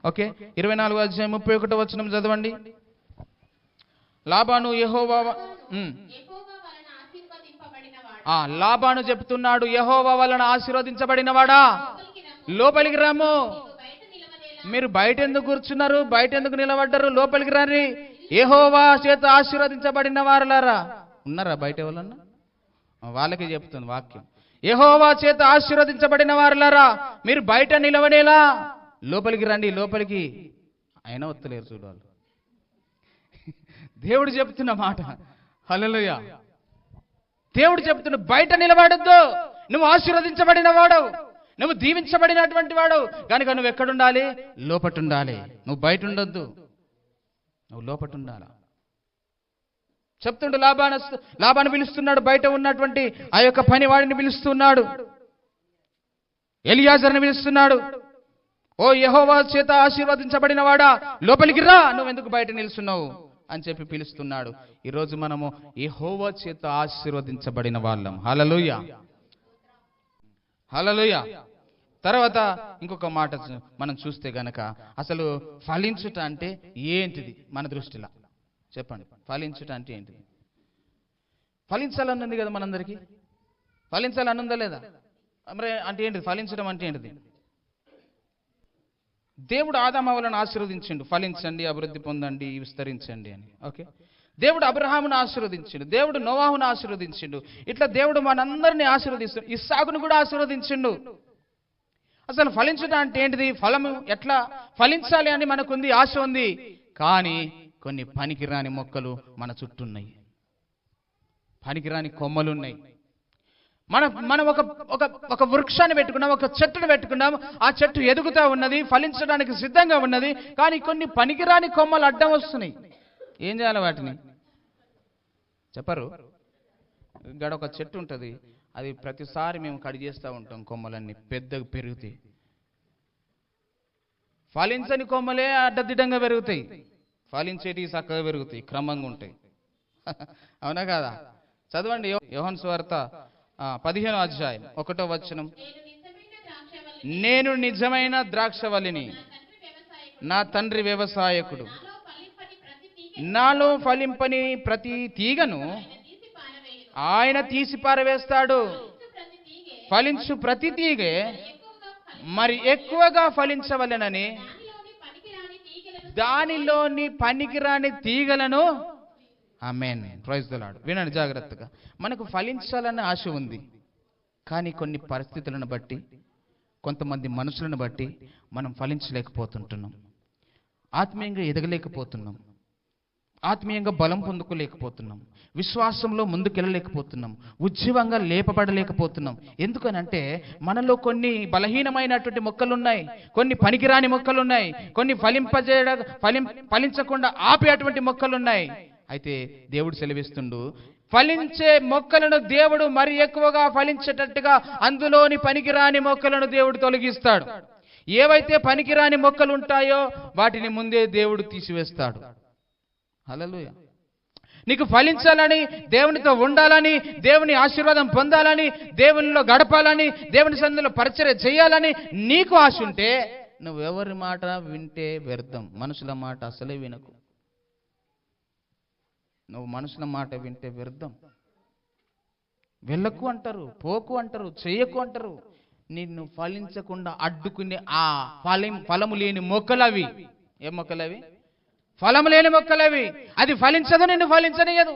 ఓకే, 24వ అధ్యాయం 31వ వచనం చదవండి. లాబాను యెహోవా లాబాను చెప్తున్నాడు, యెహోవా వలన ఆశీర్వదించబడినవాడా లోపలికి రాము. మీరు బయట ఎందుకు కూర్చున్నారు? బయట ఎందుకు నిలబడ్డారు? లోపలికి రాని. యెహోవా చేత ఆశీర్వదించబడిన వారులారా ఉన్నారా బయట ఎవరన్నా? వాళ్ళకి చెప్తుంది వాక్యం. యెహోవా చేత ఆశీర్వదించబడిన వారులారా మీరు బయట నిలవడేలా లోపలికి రండి. లోపలికి అయినా వత్తలేరు చూడాలి. దేవుడు చెప్తున్న మాట. హల్లెలూయా. దేవుడు చెప్తున్న బయట నిలబడద్దు. నువ్వు ఆశీర్వదించబడిన వాడు, నువ్వు దీవించబడినటువంటి వాడు కనుక నువ్వు ఎక్కడుండాలి? లోపట ఉండాలి. నువ్వు బయట ఉండొద్దు, నువ్వు లోపట ఉండాలి. చెప్తుండు. లాబాను పిలుస్తున్నాడు, బయట ఉన్నటువంటి ఆ యొక్క పని వాడిని పిలుస్తున్నాడు, ఎలియాజర్ని పిలుస్తున్నాడు. ఓ యెహోవా చేత ఆశీర్వదించబడిన వాడా లోపలికి రా, నువ్వెందుకు బయట నిలుస్తున్నావు అని చెప్పి పిలుస్తున్నాడు. ఈరోజు మనము యెహోవా చేత ఆశీర్వదించబడిన వాళ్ళం. హల్లెలూయా, హల్లెలూయా. తర్వాత ఇంకొక మాట మనం చూస్తే గనక అసలు ఫలించుట అంటే ఏంటిది మన దృష్టిలో? చెప్పండి, ఫలించుట అంటే ఏంటిది? ఫలించాలన్నది కదా మనందరికీ. ఫలించాలని ఉందా లేదా? మరి అంటే ఏంటిది ఫలించడం అంటే ఏంటిది? దేవుడు ఆదామవలను ఆశీర్వదించిండు, ఫలించండి, అభివృద్ధి పొందండి, విస్తరించండి అని. ఓకే, దేవుడు అబ్రహామును ఆశీర్వదించిండు, దేవుడు నోవాహును ఆశీర్వదించిండు. ఇట్లా దేవుడు మనందరినీ ఆశీర్వదిస్తుండు, ఇస్సాకును కూడా ఆశీర్వదించిండు. అసలు ఫలించడం అంటే ఏంటిది? ఫలము ఎట్లా ఫలించాలి అని మనకుంది, ఆశ ఉంది. కానీ కొన్ని పనికిరాని మొక్కలు మన చుట్టూ ఉన్నాయి, పనికిరాని కొమ్మలు ఉన్నాయి. మనం ఒక వృక్షాన్ని పెట్టుకున్నాం, ఒక చెట్టును పెట్టుకున్నాం. ఆ చెట్టు ఎదుగుతా ఉన్నది, ఫలించడానికి సిద్ధంగా ఉన్నది. కానీ కొన్ని పనికిరాని కొమ్మలు అడ్డం వస్తున్నాయి. ఏం చేయాలి వాటిని? చెప్పరు. ఇక్కడ ఒక చెట్టు ఉంటుంది, అది ప్రతిసారి మేము కట్ చేస్తూ ఉంటాం. కొమ్మలన్నీ పెద్దగా పెరుగుతాయి. ఫలించని కొమ్మలే అడ్డదిడ్డంగా పెరుగుతాయి, ఫలించేటివి చక్కగా పెరుగుతాయి, క్రమంగా ఉంటాయి. అవునా కాదా? చదవండి యోహాను సువార్త 15వ అధ్యాయం 1వ వచనం. నేను నిజమైన ద్రాక్షవల్లిని, నా తండ్రి వ్యవసాయకుడు. నాలో ఫలింపని ప్రతి తీగను ఆయన తీసి పారవేస్తాడు. ఫలించు ప్రతి తీగే మరి ఎక్కువగా ఫలించవలెనని దానిలోని పనికిరాని తీగలను. ఆమేన్, ప్రైజ్ ది లార్డ్. వినండి జాగ్రత్తగా. మనకు ఫలించాలన్న ఆశ ఉంది, కానీ కొన్ని పరిస్థితులను బట్టి, కొంతమంది మనుషులను బట్టి మనం ఫలించలేకపోతుంటున్నాం, ఆత్మీయంగా ఎదగలేకపోతున్నాం, ఆత్మీయంగా బలం పొందుకోలేకపోతున్నాం, విశ్వాసంలో ముందుకెళ్ళలేకపోతున్నాం, ఉజ్జీవంగా లేపబడలేకపోతున్నాం. ఎందుకనంటే మనలో కొన్ని బలహీనమైనటువంటి మొక్కలున్నాయి, కొన్ని పనికిరాని మొక్కలున్నాయి, కొన్ని ఫలించకుండా ఆపేటువంటి మొక్కలున్నాయి. అయితే దేవుడు సెలవిస్తుండు, ఫలించే మొక్కలను దేవుడు మరి ఎక్కువగా ఫలించేటట్టుగా అందులోని పనికిరాని మొక్కలను దేవుడు తొలగిస్తాడు. ఏవైతే పనికిరాని మొక్కలు ఉంటాయో వాటిని ముందే దేవుడు తీసివేస్తాడు. హల్లెలూయా. నీకు ఫలించాలని, దేవునితో ఉండాలని, దేవుని ఆశీర్వాదం పొందాలని, దేవునిలో గడపాలని, దేవుని సన్నిధిలో పరిచర్య చేయాలని నీకు ఆశ ఉంటే నువ్వెవరి మాట వింటే వ్యర్థం. మనుషుల మాట అసలే వినకు. నువ్వు మనుషుల మాట వింటే వ్యర్థం. వెళ్ళకు అంటారు, పోకు అంటారు, చెయ్యకు అంటారు. నిన్ను ఫలించకుండా అడ్డుకునే ఆ ఫలము లేని మొక్కలవి. ఏం మొక్కలవి? ఫలము లేని మొక్కలవి. అది ఫలించదు, నిన్ను ఫలించనియదు.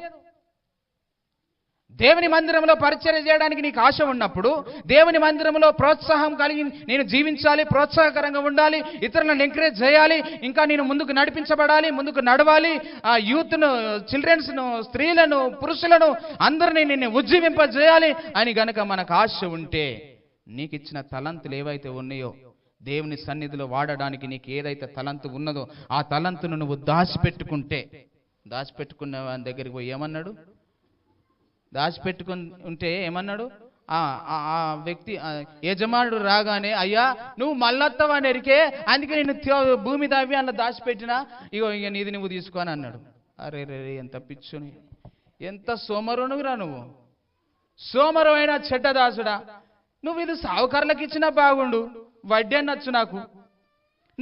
దేవుని మందిరంలో పరిచర్య చేయడానికి నీకు ఆశ ఉన్నప్పుడు, దేవుని మందిరంలో ప్రోత్సాహం కలిగి నేను జీవించాలి, ప్రోత్సాహకరంగా ఉండాలి, ఇతరులను ఎంకరేజ్ చేయాలి, ఇంకా నేను ముందుకు నడిపించబడాలి, ముందుకు నడవాలి, ఆ యూత్ను, చిల్డ్రన్స్ను, స్త్రీలను, పురుషులను అందరినీ నేను ఉజ్జీవింపజేయాలి అని గనక మనకు ఆశ ఉంటే, నీకు ఇచ్చిన తలంతులు ఏవైతే ఉన్నాయో దేవుని సన్నిధిలో వాడడానికి నీకు ఏదైతే తలంతు ఉన్నదో ఆ తలంతును నువ్వు దాచిపెట్టుకున్న వాని దగ్గరికి పోయి ఏమన్నాడు? దాచిపెట్టుకుని ఉంటే ఏమన్నాడు? ఆ వ్యక్తి యజమానుడు రాగానే, అయ్యా నువ్వు మళ్ళొత్తవా నెరికే, అందుకే నేను భూమి దావి అలా దాచిపెట్టినా, ఇక నీది నువ్వు తీసుకో అని అన్నాడు. అరే రే, ఎంత పిచ్చుని, ఎంత సోమరునురా నువ్వు, సోమరువైన చెడ్డదాసుడా. నువ్వు ఇది సావుకారులకు ఇచ్చినా బాగుండు, వడ్డీ అనొచ్చు నాకు.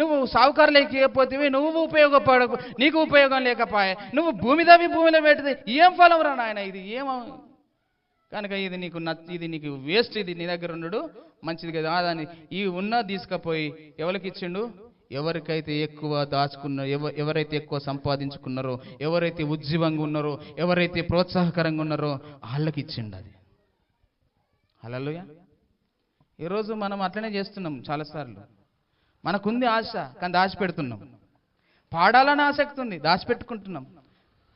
నువ్వు సావుకారులకి ఇవ్వకపోతే నువ్వు ఉపయోగపడకు, నీకు ఉపయోగం లేకపోయే, నువ్వు భూమిలో పెట్టితే ఏం ఫలం రా నాయన, ఇది ఏమో కనుక ఇది నీకు వేస్ట్, ఇది నీ దగ్గర ఉండడు మంచిది కదా. దాన్ని ఈ తీసుకపోయి ఎవరికి ఇచ్చిండు? ఎవరికైతే ఎక్కువ దాచుకున్నారో, ఎవరైతే ఎక్కువ సంపాదించుకున్నారో, ఎవరైతే ఉజ్జీవంగా ఉన్నారో, ఎవరైతే ప్రోత్సాహకరంగా ఉన్నారో వాళ్ళకి ఇచ్చిండు అది. హల్లెలూయా. ఈరోజు మనం అట్లనే చేస్తున్నాం చాలాసార్లు. మనకుంది ఆశ, కానీ దాచిపెడుతున్నాం. పాడాలని ఆసక్తి ఉంది, దాచిపెట్టుకుంటున్నాం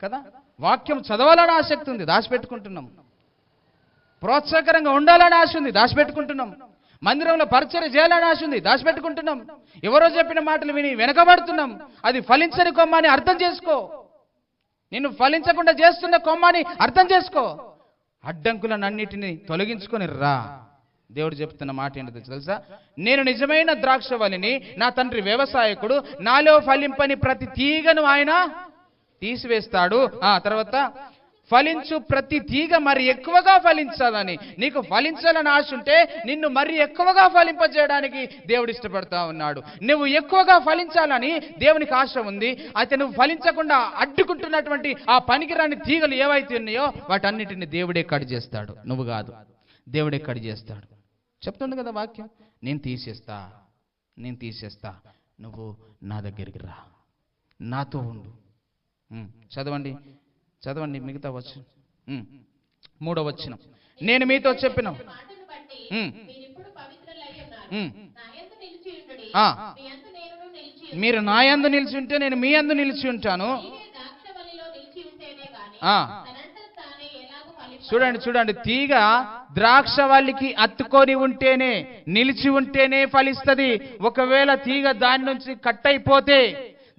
కదా. వాక్యం చదవాలని ఆసక్తి ఉంది, దాచిపెట్టుకుంటున్నాం. ప్రోత్సాహకరంగా ఉండాలని ఆశ ఉంది, దాచిపెట్టుకుంటున్నాం. మందిరంలో పరిచర్య చేయాలని ఆశ ఉంది, దాచిపెట్టుకుంటున్నాం. ఎవరో చెప్పిన మాటలు విని వెనకబడుతున్నాం. అది ఫలించని కొమ్మని అర్థం చేసుకో. నిన్ను ఫలించకుండా చేస్తున్న కొమ్మని అర్థం చేసుకో. అడ్డంకులనన్నిటిని తొలగించుకొని రా. దేవుడు చెప్తున్న మాట ఏంటో తెలుసా? నేను నిజమైన ద్రాక్షవల్లిని, నా తండ్రి వ్యవసాయకుడు, నాలో ఫలింపని ప్రతి తీగను ఆయన తీసివేస్తాడు. తర్వాత ఫలించు ప్రతి తీగ మరి ఎక్కువగా ఫలించాలని, నీకు ఫలించాలని ఆశ ఉంటే నిన్ను మరి ఎక్కువగా ఫలింపజేయడానికి దేవుడు ఇష్టపడతా ఉన్నాడు. నువ్వు ఎక్కువగా ఫలించాలని దేవునికి ఆశ ఉంది. అయితే నువ్వు ఫలించకుండా అడ్డుకుంటున్నటువంటి ఆ పనికిరాని తీగలు ఏవైతే ఉన్నాయో వాటన్నిటిని దేవుడే కట్ చేస్తాడు, నువ్వు కాదు. దేవుడే కట్ చేస్తాడు. చెప్తుండు కదా వాక్యం, నేను తీసేస్తా, నువ్వు నా దగ్గరికి రా, నాతో ఉండు. చదవండి మిగతా వచనం. 3వ వచనం. నేను మీతో చెప్పిన మీరు నా యందు నిలిచి ఉంటే నేను మీ యందు నిలిచి ఉంటాను. చూడండి, తీగ ద్రాక్షవల్లికి అత్తుకొని ఉంటేనే, నిలిచి ఉంటేనే ఫలిస్తుంది. ఒకవేళ తీగ దాని నుంచి కట్ అయిపోతే,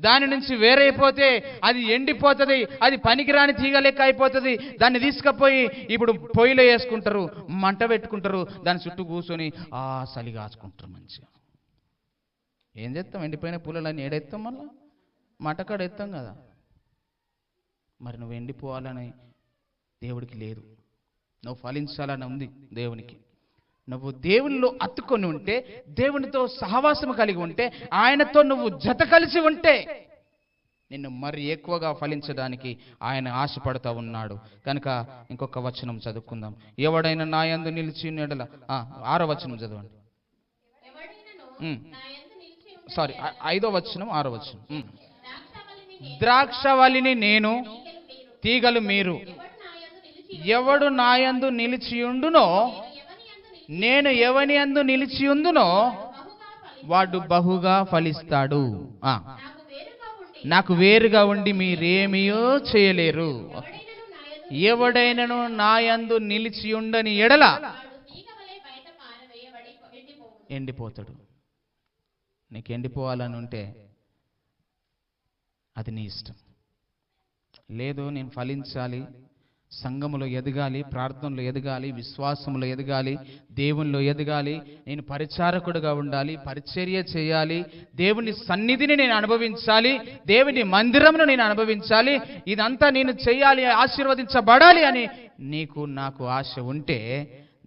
దాని నుంచి వేరైపోతే అది ఎండిపోతుంది, అది పనికిరాని తీగ లెక్క అయిపోతుంది. దాన్ని తీసుకుపోయి ఇప్పుడు పొయ్యిలో వేసుకుంటారు, మంట పెట్టుకుంటారు, దాని చుట్టూ కూర్చొని చలి కాచుకుంటారు మంచిగా. ఏం చేస్తాం? ఎండిపోయిన పూలన్నీ ఏడెత్తాం, మళ్ళీ మంటకాడ ఎత్తాం కదా. మరి నువ్వు ఎండిపోవాలని దేవుడికి లేదు, నువ్వు ఫలించాలని ఉంది దేవునికి. నువ్వు దేవునిలో అత్తుకొని ఉంటే, దేవునితో సహవాసం కలిగి ఉంటే, ఆయనతో నువ్వు జత కలిసి ఉంటే నిన్ను మరి ఎక్కువగా ఫలించడానికి ఆయన ఆశపడతా ఉన్నాడు. కనుక ఇంకొక వచనం చదువుకుందాం. ఎవడైనా నా యందు నిలిచి ఎడల, 6వ వచనం చదవండి. 5వ వచనం 6వ వచనం. ద్రాక్షవల్లిని నేను, తీగలు మీరు. ఎవడు నా యందు నిలిచియుండునో, నేను ఎవని యందు నిలిచియుందునో వాడు బహుగా ఫలిస్తాడు. నాకు వేరుగా ఉండి మీరేమీయో చేయలేరు. ఎవడైనను నా యందు నిలిచియుండని ఎడల ఎండిపోతాడు. నీకు ఎండిపోవాలని ఉంటే అది నీ ఇష్టం. లేదు నేను ఫలించాలి, సంఘములో ఎదగాలి, ప్రార్థనలో ఎదగాలి, విశ్వాసంలో ఎదగాలి, దేవునిలో ఎదగాలి, నేను పరిచారకుడుగా ఉండాలి, పరిచర్య చేయాలి, దేవుని సన్నిధిని నేను అనుభవించాలి, దేవుని మందిరమును నేను అనుభవించాలి, ఇదంతా నేను చేయాలి, ఆశీర్వదించబడాలి అని నాకు ఆశ ఉంటే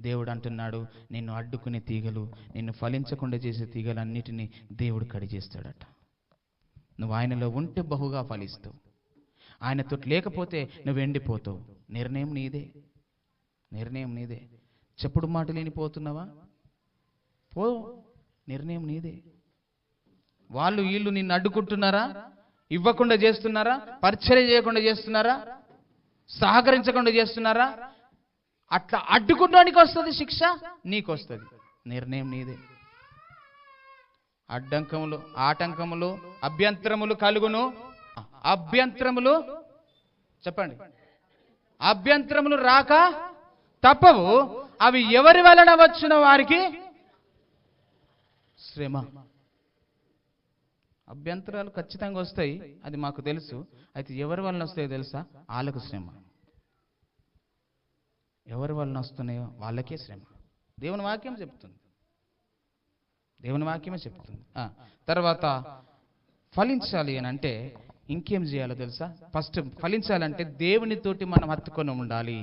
దేవుడు అంటున్నాడు, నిన్ను అడ్డుకునే తీగలు, నిన్ను ఫలించకుండా చేసే తీగలన్నిటినీ దేవుడు కడిచేస్తాడట. నువ్వు ఆయనలో ఉంటే బహుగా ఫలిస్తావు, ఆయనతో లేకపోతే నువ్వు ఎండిపోతావు. నిర్ణయం నీదే. చెప్పుడు మాట లేనిపోతున్నావా? పో, నిర్ణయం నీదే. వీళ్ళు నిన్ను అడ్డుకుంటున్నారా? ఇవ్వకుండా చేస్తున్నారా? పరిచర్య చేయకుండా చేస్తున్నారా? సహకరించకుండా చేస్తున్నారా? అట్లా అడ్డుకుంటానికి వస్తుంది శిక్ష, నీకు వస్తుంది. నిర్ణయం నీదే. ఆటంకములు అభ్యంతరములు కలుగును. అభ్యంతరములు చెప్పండి. అభ్యంతరములు రాక తప్పవు. అవి ఎవరి వలన వచ్చిన వారికి శ్రమ. అభ్యంతరాలు ఖచ్చితంగా వస్తాయి, అది మాకు తెలుసు. అయితే ఎవరి వలన వస్తాయో తెలుసా? వాళ్ళకు శ్రమ. ఎవరి వలన వస్తున్నాయో వాళ్ళకే శ్రమ. దేవుని వాక్యమే చెప్తుంది. తర్వాత ఫలించాలి అని అంటే ఇంకేం చేయాలో తెలుసా? ఫస్ట్ ఫలించాలంటే దేవునితోటి మనం హత్తుకొని ఉండాలి.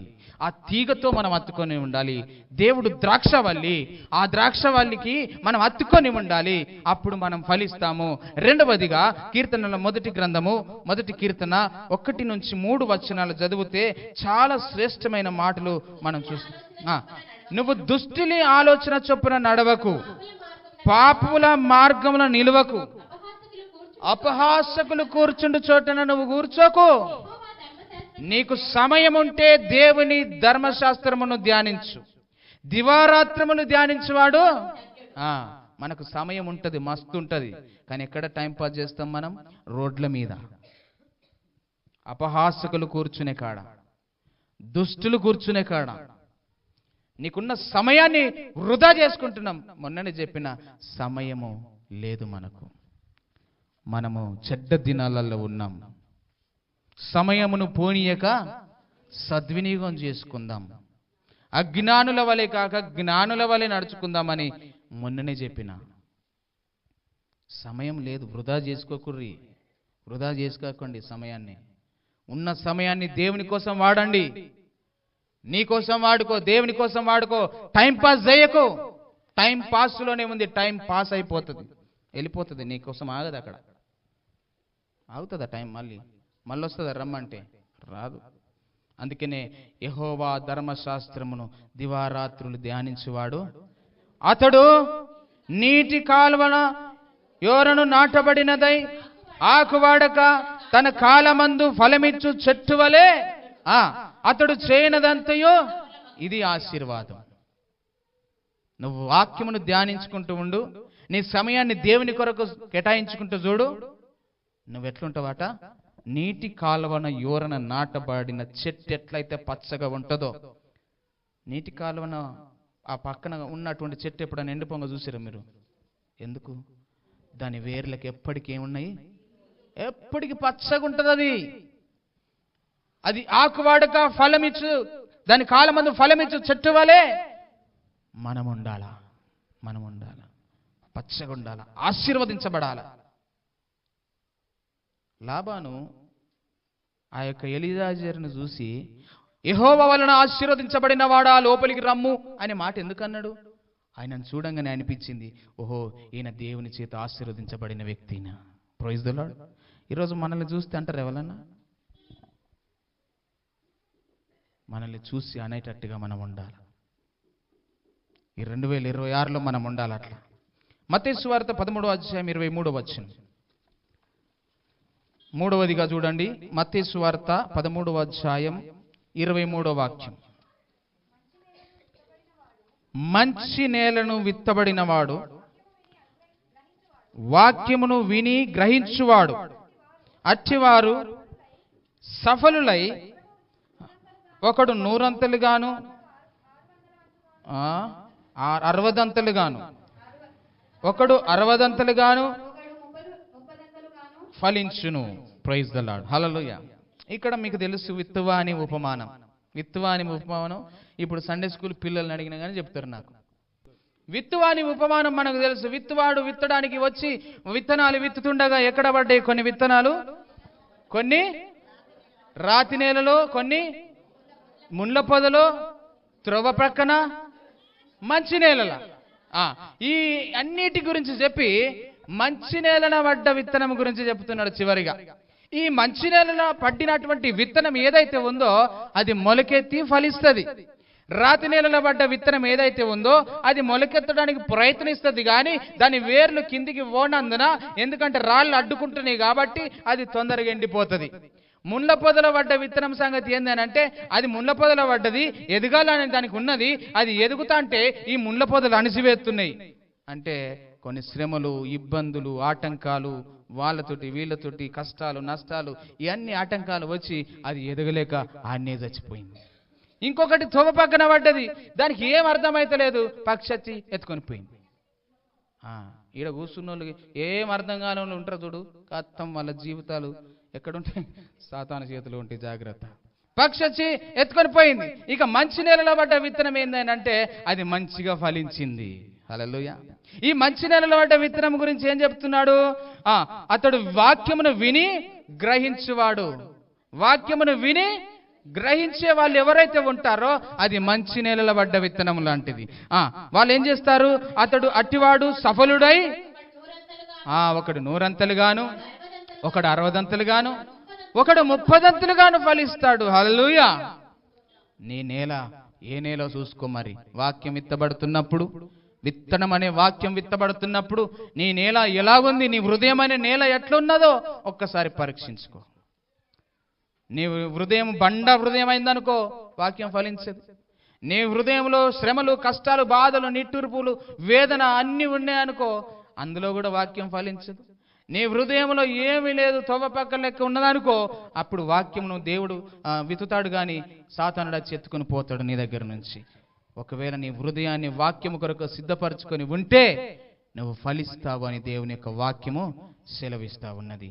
ఆ తీగతో మనం హత్తుకొని ఉండాలి. దేవుడు ద్రాక్షవల్లి, ఆ ద్రాక్షవల్లికి మనం హత్తుకొని ఉండాలి. అప్పుడు మనం ఫలిస్తాము. రెండవదిగా కీర్తనల మొదటి గ్రంథము 1 కీర్తన 1 నుంచి 3 వచనాలు చదివితే చాలా శ్రేష్టమైన మాటలు మనం చూస్తాం. నువ్వు దుష్టుని ఆలోచన చొప్పున నడవకు, పాపుల మార్గమున నిలువకు, అపహాసకులు కూర్చుండు చోటన నువ్వు కూర్చోకు. నీకు సమయం ఉంటే దేవుని ధర్మశాస్త్రమును ధ్యానించు. దివారాత్రమును ధ్యానించువాడు. మనకు సమయం ఉంటుంది, మస్తు ఉంటుంది. కానీ ఎక్కడ టైం పాస్ చేస్తాం మనం? రోడ్ల మీద, అపహాసకులు కూర్చునే కాడ, దుష్టులు కూర్చునే కాడ నీకున్న సమయాన్ని వృధా చేసుకుంటున్నాం. మొన్ననే చెప్పిన సమయము లేదు మనకు. మనము చెడ్డ దినాలలో ఉన్నాం. సమయమును పోనీయక సద్వినియోగం చేసుకుందాం. అజ్ఞానుల వలె కాక జ్ఞానుల వలె నడుచుకుందామని మొన్ననే చెప్పిన. సమయం లేదు, వృధా చేసుకోకుర్రి, వృధా చేసుకోకండి సమయాన్ని. ఉన్న సమయాన్ని దేవుని కోసం వాడండి. నీ కోసం వాడుకో, దేవుని కోసం వాడుకో. టైం పాస్ చేయకు. టైం పాస్లోనే ఉంది, టైం పాస్ అయిపోతుంది, వెళ్ళిపోతుంది. నీ కోసం ఆగదు, అక్కడ ఆగుతుందా టైం? మళ్ళీ వస్తుందా రమ్మంటే? రాదు. అందుకనే యెహోవా ధర్మశాస్త్రమును దివారాత్రులు ధ్యానించువాడు అతడు నీటి కాలువన యోరను నాటబడినదై ఆకువాడక తన కాలమందు ఫలమిచ్చు చెట్టు వలె అతడు చేయనదంతయో ఇది ఆశీర్వాదం. నువ్వు వాక్యమును ధ్యానించుకుంటూ ఉండు. నీ సమయాన్ని దేవుని కొరకు కేటాయించుకుంటూ చూడు. నువ్వెట్లుంటావట? నీటి కాలువన యోరన నాటబడిన చెట్టు ఎట్లయితే పచ్చగా ఉంటుందో, నీటి కాలువన ఆ పక్కన ఉన్నటువంటి చెట్టు ఎప్పుడైనా ఎండిపోంగ చూసారా మీరు? ఎందుకు? దాని వేర్లకు ఎప్పటికీ ఏమున్నాయి? ఎప్పటికి పచ్చగా ఉంటుంది. అది ఆకువాడక ఫలమిచ్చు, దాని కాలమందు ఫలమిచ్చు చెట్టు వలె మనం ఉండాలా. పచ్చగా ఉండాలా, ఆశీర్వదించబడాలా. లాబాను ఆ యొక్క ఎలీజాజరును చూసి యెహోవా వలన ఆశీర్వదించబడిన వాడా లోపలికి రమ్ము అనే మాట ఎందుకు అన్నాడు? ఆయనను చూడంగానే అనిపించింది, ఓహో ఈయన దేవుని చేత ఆశీర్వదించబడిన వ్యక్తినా. Praise the lord. ఈరోజు మనల్ని చూస్తే అంటారు ఎవరన్నా? మనల్ని చూసి అనేటట్టుగా మనం ఉండాలి. ఈ 2026లో మనం ఉండాలి అట్లా. మత్తయి సువార్త 13వ అధ్యాయం 23వ వచనం. మూడవదిగా చూడండి, మత్తయి సువార్త 13వ అధ్యాయం 23వ వాక్యం. మంచి నేలను విత్తబడినవాడు వాక్యమును విని గ్రహించువాడు అట్టివారు సఫలులై ఒకడు 100 అంతలుగాను 60 అంతలుగాను ఒకడు 60 అంతలుగాను ఫలించును. Praise the Lord. హల్లెలూయా. ఇక్కడ మీకు తెలుసు విత్తువా అని ఉపమానం. ఇప్పుడు సండే స్కూల్ పిల్లల్ని అడిగినా కానీ చెప్తారు నాకు. విత్తువా అని ఉపమానం మనకు తెలుసు. విత్తువాడు విత్తడానికి వచ్చి విత్తనాలు విత్తుతుండగా ఎక్కడ పడ్డాయి? కొన్ని విత్తనాలు, కొన్ని రాతి నేలలో, కొన్ని ముళ్ళ పొదలో, త్రోవ ప్రక్కన, మంచి నేలల. ఈ అన్నిటి గురించి చెప్పి మంచి నేలన పడ్డ విత్తనం గురించి చెప్తున్నాడు చివరిగా. ఈ మంచి నేలన పడినటువంటి విత్తనం ఏదైతే ఉందో అది మొలకెత్తి ఫలిస్తుంది. రాతి నేలలో పడ్డ విత్తనం ఏదైతే ఉందో అది మొలకెత్తడానికి ప్రయత్నిస్తుంది, కానీ దాని వేర్లు కిందికి పోనందున, ఎందుకంటే రాళ్ళు అడ్డుకుంటున్నాయి కాబట్టి అది తొందరగా ఎండిపోతుంది. ముళ్ళ పొదల పడ్డ విత్తనం సంగతి ఏందనంటే అది ముళ్ళ పొదల పడ్డది, ఎదగాలని దానికి ఉన్నది, అది ఎదుగుతా అంటే ఈ ముళ్ళ పొదలు అణిసివేస్తున్నాయి. అంటే కొన్ని శ్రమలు, ఇబ్బందులు, ఆటంకాలు, వాళ్ళతోటి వీళ్ళతోటి కష్టాలు, నష్టాలు, ఇవన్నీ ఆటంకాలు వచ్చి అది ఎదగలేక ఆన్నే చచ్చిపోయింది. ఇంకొకటి తోవ పక్కన పడ్డది, దానికి ఏం అర్థమైతలేదు, పక్షి ఎత్తుకొని పోయింది. ఈడ కూర్చున్న వాళ్ళకి ఏం అర్థం కాని వాళ్ళు ఉంటారు చూడు, కత్తం వాళ్ళ జీవితాలు ఎక్కడుంటాయి? సాతాను చేతిలో ఉంటాయి. జాగ్రత్త. పక్షి వచ్చి ఎత్తుకొని పోయింది. ఇక మంచి నేలలో పడ్డ విత్తనం ఏంటంటే అది మంచిగా ఫలించింది. హల్లెలూయా. ఈ మంచి నేలలో పడ్డ విత్తనం గురించి ఏం చెప్తున్నాడు? అతడు వాక్యమును విని గ్రహించువాడు. వాక్యమును విని గ్రహించే వాళ్ళు ఎవరైతే ఉంటారో అది మంచి నేలలో పడ్డ విత్తనం లాంటిది. వాళ్ళు ఏం చేస్తారు? అతడు అట్టివాడు సఫలుడై ఒకడు 100 గాను, ఒకడు 60 గాను, ఒకడు 30 గాను ఫలిస్తాడు. హల్లెలూయా. నీ నేల ఏ నేల చూసుకో. మరి వాక్యం విత్తబడుతున్నప్పుడు, విత్తనం అనే వాక్యం విత్తబడుతున్నప్పుడు నీ నేల ఎలాగుంది, నీ హృదయం అనే నేల ఎట్లున్నదో ఒక్కసారి పరీక్షించుకో. నీ హృదయం బండ హృదయం అయిందనుకో వాక్యం ఫలించదు. నీ హృదయంలో శ్రమలు, కష్టాలు, బాధలు, నిట్టూర్పులు, వేదన అన్నీ ఉన్నాయనుకో అందులో కూడా వాక్యం ఫలించదు. నీ హృదయంలో ఏమీ లేదు, తొవ్వ పక్క లెక్క ఉన్నదనుకో అప్పుడు వాక్యమును దేవుడు విత్తుతాడు, కానీ సాతానుడు వచ్చి ఎత్తుకుని పోతాడు నీ దగ్గర నుంచి. ఒకవేళ నీ హృదయాన్ని వాక్యము కొరకు సిద్ధపరచుకొని ఉంటే నువ్వు ఫలిస్తావు అని దేవుని యొక్క వాక్యము సెలవిస్తా ఉన్నది.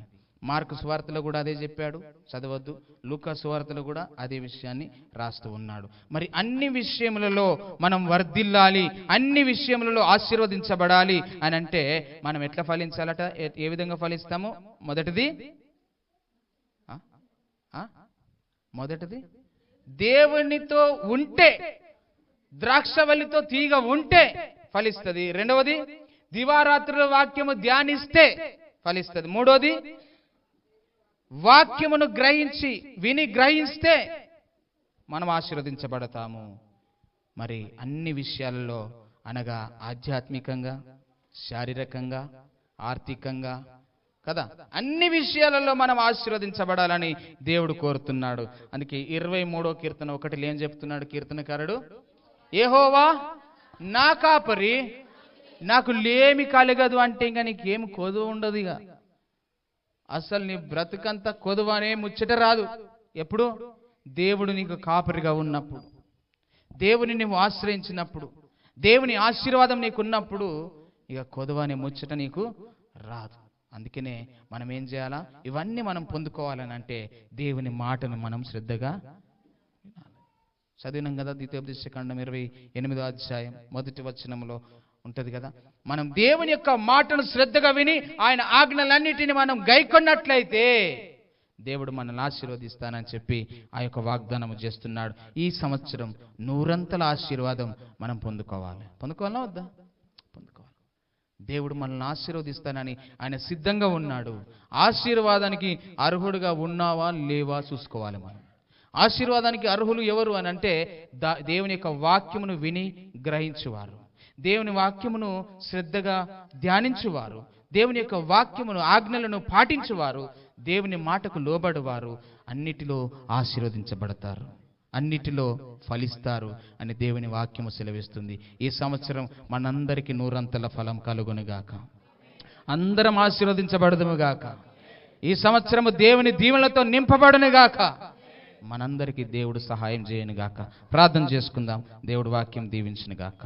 మార్కు సువార్తలో కూడా అదే చెప్పాడు, చదవద్దు. లూకా సువార్తలో కూడా అదే విషయాన్ని రాస్తూ ఉన్నాడు. మరి అన్ని విషయములలో మనం వర్ధిల్లాలి, అన్ని విషయములలో ఆశీర్వదించబడాలి అని అంటే మనం ఎట్లా ఫలించాలట? ఏ విధంగా ఫలిస్తాము? మొదటిది దేవునితో ఉంటే, ద్రాక్షవల్లితో తీగ ఉంటే ఫలిస్తుంది. రెండవది దివారాత్రుల వాక్యము ధ్యానిస్తే ఫలిస్తుంది. మూడోది వాక్యమును విని గ్రహిస్తే మనం ఆశీర్వదించబడతాము. మరి అన్ని విషయాలలో అనగా ఆధ్యాత్మికంగా, శారీరకంగా, ఆర్థికంగా కదా, అన్ని విషయాలలో మనం ఆశీర్వదించబడాలని దేవుడు కోరుతున్నాడు. అందుకే 23వ కీర్తన 1 ఏం చెప్తున్నాడు కీర్తనకారుడు? యెహోవా నా కాపరి, నాకు లేమి కలగదు. అంటే ఇంకా నీకేం కొదువ ఉండదు. ఇక అసలు నీ బ్రతుకంతా కొదువనే ముచ్చట రాదు. ఎప్పుడు? దేవుడు నీకు కాపరిగా ఉన్నప్పుడు, దేవుని నువ్వు ఆశ్రయించినప్పుడు, దేవుని ఆశీర్వాదం నీకున్నప్పుడు ఇక కొదువనే ముచ్చట నీకు రాదు. అందుకనే మనం ఏం చేయాలా? ఇవన్నీ మనం పొందుకోవాలని అంటే దేవుని మాటను మనం శ్రద్ధగా చదివినాం కదా. ద్వితీయోపదేశకాండం 28వ అధ్యాయం 1వ వచనంలో ఉంటది కదా. మనం దేవుని యొక్క మాటను శ్రద్ధగా విని ఆయన ఆజ్ఞలన్నిటిని మనం గైకొన్నట్లయితే దేవుడు మనల్ని ఆశీర్వదిస్తానని చెప్పి ఆ యొక్క వాగ్దానం చేస్తున్నాడు. ఈ సంవత్సరం 100 ఆశీర్వాదం మనం పొందుకోవాలా వద్దా? పొందుకోవాలి. దేవుడు మనల్ని ఆశీర్వదిస్తానని ఆయన సిద్ధంగా ఉన్నాడు. ఆశీర్వాదానికి అర్హుడుగా ఉన్నావా లేవా చూసుకోవాలి. మనం ఆశీర్వాదానికి అర్హులు ఎవరు అని అంటే దేవుని యొక్క వాక్యమును విని గ్రహించువారు, దేవుని వాక్యమును శ్రద్ధగా ధ్యానించువారు, దేవుని యొక్క వాక్యమును ఆజ్ఞలను పాటించువారు, దేవుని మాటకు లోబడువారు అన్నిటిలో ఆశీర్వదించబడతారు, అన్నిటిలో ఫలిస్తారు అని దేవుని వాక్యము సెలవిస్తుంది. ఈ సంవత్సరం మనందరికీ 100 ఫలం కలుగునుగాక. అందరం ఆశీర్వదించబడదుముగాక. ఈ సంవత్సరము దేవుని దీవెనలతో నింపబడునుగాక. మనందరికీ దేవుడు సహాయం చేయనుగాక. ప్రార్థన చేసుకుందాం. దేవుడు వాక్యం దీవించునుగాక.